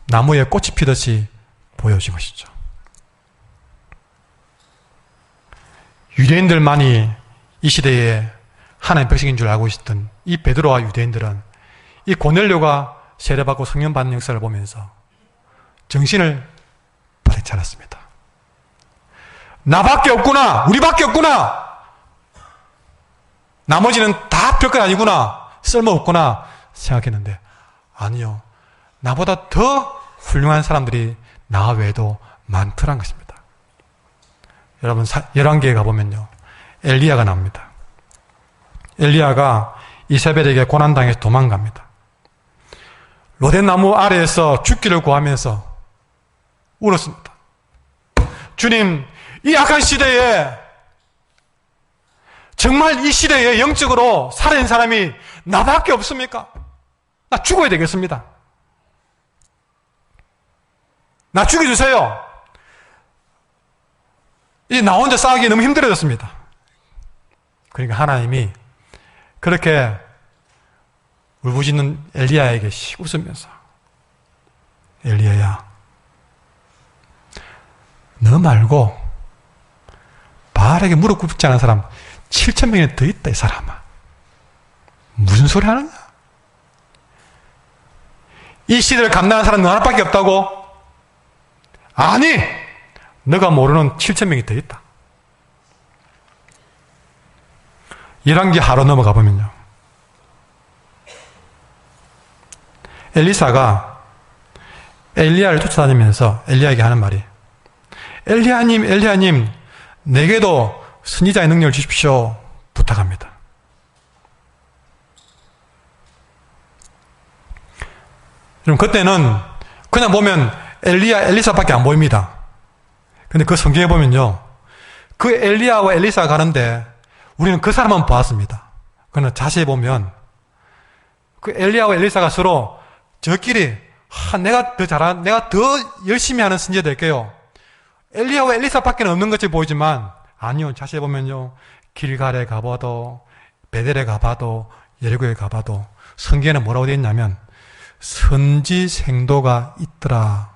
나무에 꽃이 피듯이 보여준 것이죠. 유대인들만이 이 시대에 하나님의 백성인 줄 알고 있었던 이 베드로와 유대인들은 이 고넬료가 세례받고 성령 받는 역사를 보면서 정신을 바짝 차렸습니다. 나밖에 없구나, 우리밖에 없구나, 나머지는 다 별것 아니구나, 쓸모없구나 생각했는데 아니요, 나보다 더 훌륭한 사람들이 나 외에도 많더란 것입니다. 여러분 열왕기에 가보면요, 엘리야가 나옵니다. 엘리야가 이세벨에게 고난당해서 도망갑니다. 로덴나무 아래에서 죽기를 구하면서 울었습니다. 주님, 이 악한 시대에 정말 이 시대에 영적으로 살아있는 사람이 나밖에 없습니까? 나 죽어야 되겠습니다. 나 죽여주세요. 이제 나 혼자 싸우기 너무 힘들어졌습니다. 그러니까 하나님이 그렇게 울부짖는 엘리야에게 웃으면서 엘리야야, 너 말고 바알에게 무릎 꿇지 않은 사람 7,000명이 더 있다. 이 사람아, 무슨 소리 하느냐? 이 시대를 감당하는 사람 너 하나밖에 없다고? 아니, 너가 모르는 7,000명이 더 있다. 열왕기 하루 넘어가 보면요, 엘리사가 엘리야를 쫓아다니면서 엘리야에게 하는 말이, 엘리야님, 엘리야님, 내게도 선지자의 능력을 주십시오 부탁합니다. 그럼 그때는 그냥 보면 엘리야, 엘리사밖에 안 보입니다. 근데 그 성경에 보면요, 그 엘리야와 엘리사가 가는데 우리는 그 사람만 보았습니다. 그러나 자세히 보면 그 엘리야와 엘리사가 서로 저끼리 내가 더 잘한, 내가 더 열심히 하는 선지자 될게요, 엘리야와 엘리사밖에 없는 것처럼 보이지만 아니요, 자세히 보면요, 길갈에 가봐도 베델에 가봐도 여리고에 가봐도 성경에는 뭐라고 되어 있냐면 선지 생도가 있더라.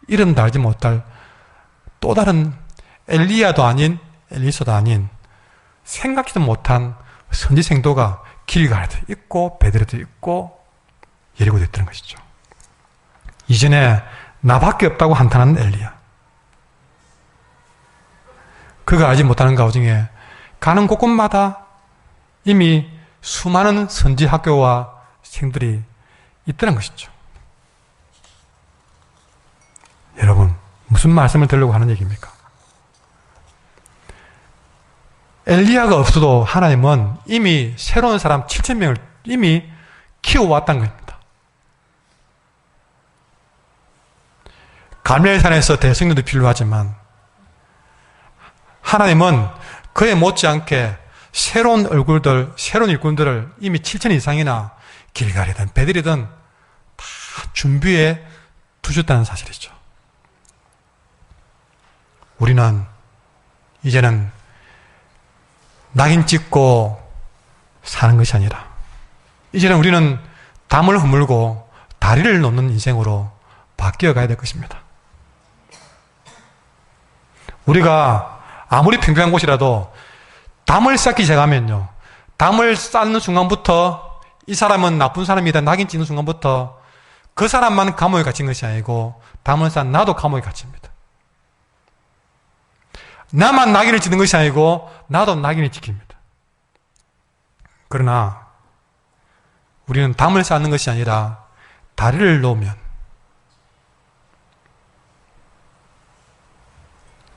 이름도 알지 못할 또 다른 엘리야도 아닌 엘리사도 아닌 생각지도 못한 선지 생도가 길갈에도 있고 베델에도 있고 여리고도 있다는 것이죠. 이전에 나밖에 없다고 한탄하는 엘리야, 그가 알지 못하는 가운데 가는 곳곳마다 이미 수많은 선지 학교와 생들이 있다는 것이죠. 여러분, 무슨 말씀을 드리려고 하는 얘기입니까? 엘리야가 없어도 하나님은 이미 새로운 사람 7,000명을 이미 키워왔다는 겁니다. 갈멜산에서 대성령도 필요하지만 하나님은 그에 못지않게 새로운 얼굴들, 새로운 일꾼들을 이미 7천 이상이나 길갈이든 베들이든 다 준비해 두셨다는 사실이죠. 우리는 이제는 낙인 찍고 사는 것이 아니라 이제는 우리는 담을 허물고 다리를 놓는 인생으로 바뀌어 가야 될 것입니다. 우리가 아무리 평평한 곳이라도 담을 쌓기 시작하면요, 담을 쌓는 순간부터 이 사람은 나쁜 사람이다 낙인 찍는 순간부터 그 사람만 감옥에 갇힌 것이 아니고 담을 쌓은 나도 감옥에 갇힙니다. 나만 낙인을 찍는 것이 아니고 나도 낙인을 찍힙니다. 그러나 우리는 담을 쌓는 것이 아니라 다리를 놓으면,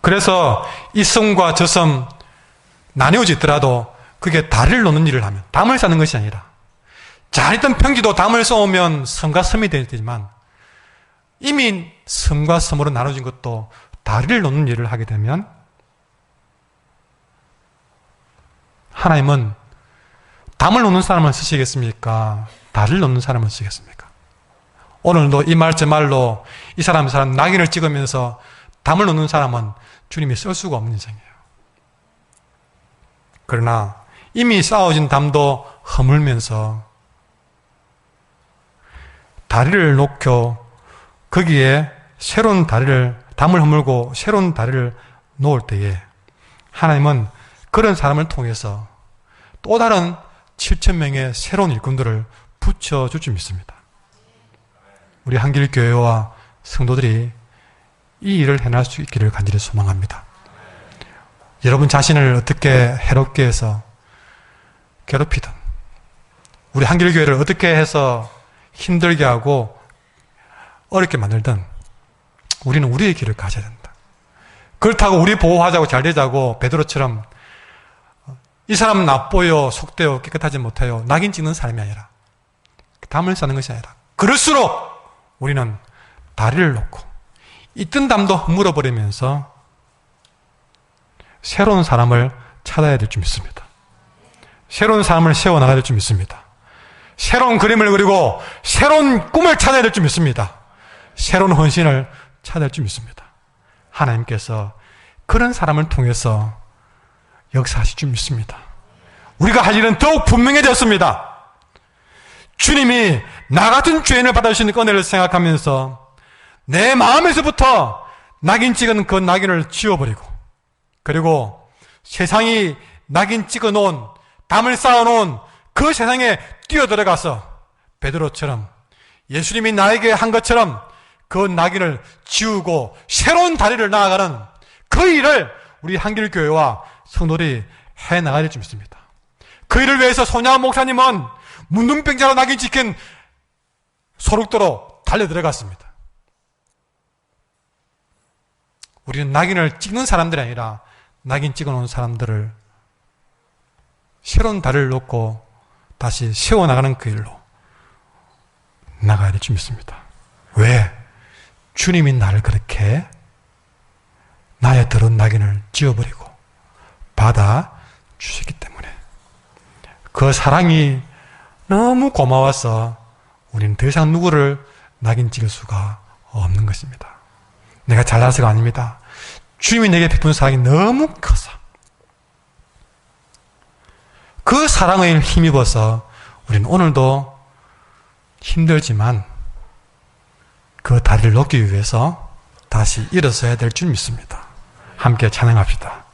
그래서 이 섬과 저 섬 나뉘어져 있더라도 그게 다리를 놓는 일을 하면, 담을 쌓는 것이 아니라, 잘 있던 평지도 담을 쌓으면 섬과 섬이 되지만 이미 섬과 섬으로 나눠진 것도 다리를 놓는 일을 하게 되면 하나님은 담을 놓는 사람을 쓰시겠습니까? 다리를 놓는 사람을 쓰시겠습니까? 오늘도 이 말 저 말로 이 사람 낙인을 찍으면서 담을 놓는 사람은 주님이 쓸 수가 없는 인생이에요. 그러나 이미 쌓아진 담도 허물면서 다리를 놓고 거기에 새로운 담을 허물고 새로운 다리를 놓을 때에 하나님은 그런 사람을 통해서 또 다른 7,000명의 새로운 일꾼들을 붙여줄 줄 믿습니다. 우리 한길교회와 성도들이 이 일을 해낼 수 있기를 간절히 소망합니다. 여러분 자신을 어떻게 해롭게 해서 괴롭히든, 우리 한길교회를 어떻게 해서 힘들게 하고 어렵게 만들든 우리는 우리의 길을 가져야 된다. 그렇다고 우리 보호하자고 잘 되자고 베드로처럼 이 사람은 나빠요, 속되요, 깨끗하지 못해요, 낙인 찍는 사람이 아니라, 담을 쌓는 것이 아니라, 그럴수록 우리는 다리를 놓고 있던 담도 허물어버리면서 새로운 사람을 찾아야 될 줄 믿습니다. 새로운 사람을 세워나가야 될 줄 믿습니다. 새로운 그림을 그리고 새로운 꿈을 찾아야 될 줄 믿습니다. 새로운 헌신을 찾아야 될 줄 믿습니다. 하나님께서 그런 사람을 통해서 역사하실 줄 믿습니다. 우리가 할 일은 더욱 분명해졌습니다. 주님이 나 같은 죄인을 받아주시는 은혜를 생각하면서 내 마음에서부터 낙인 찍은 그 낙인을 지워버리고, 그리고 세상이 낙인 찍어놓은, 담을 쌓아놓은 그 세상에 뛰어들어가서 베드로처럼 예수님이 나에게 한 것처럼 그 낙인을 지우고 새로운 다리를 나아가는 그 일을 우리 한길교회와 성도들이 해나가야 될 줄 믿습니다. 그 일을 위해서 손양원 목사님은 문둥병자로 낙인 찍힌 소록도로 달려들어갔습니다. 우리는 낙인을 찍는 사람들이 아니라 낙인 찍어놓은 사람들을 새로운 다리를 놓고 다시 세워나가는 그 일로 나가야 될 줄 믿습니다. 왜? 주님이 나를 그렇게 나의 더러운 낙인을 지워버리고 받아주셨기 때문에, 그 사랑이 너무 고마워서 우리는 더 이상 누구를 낙인 찍을 수가 없는 것입니다. 내가 잘나서가 아닙니다. 주님이 내게 베푼 사랑이 너무 커서 그 사랑을 힘입어서 우리는 오늘도 힘들지만 그 다리를 놓기 위해서 다시 일어서야 될 줄 믿습니다. 함께 찬양합시다.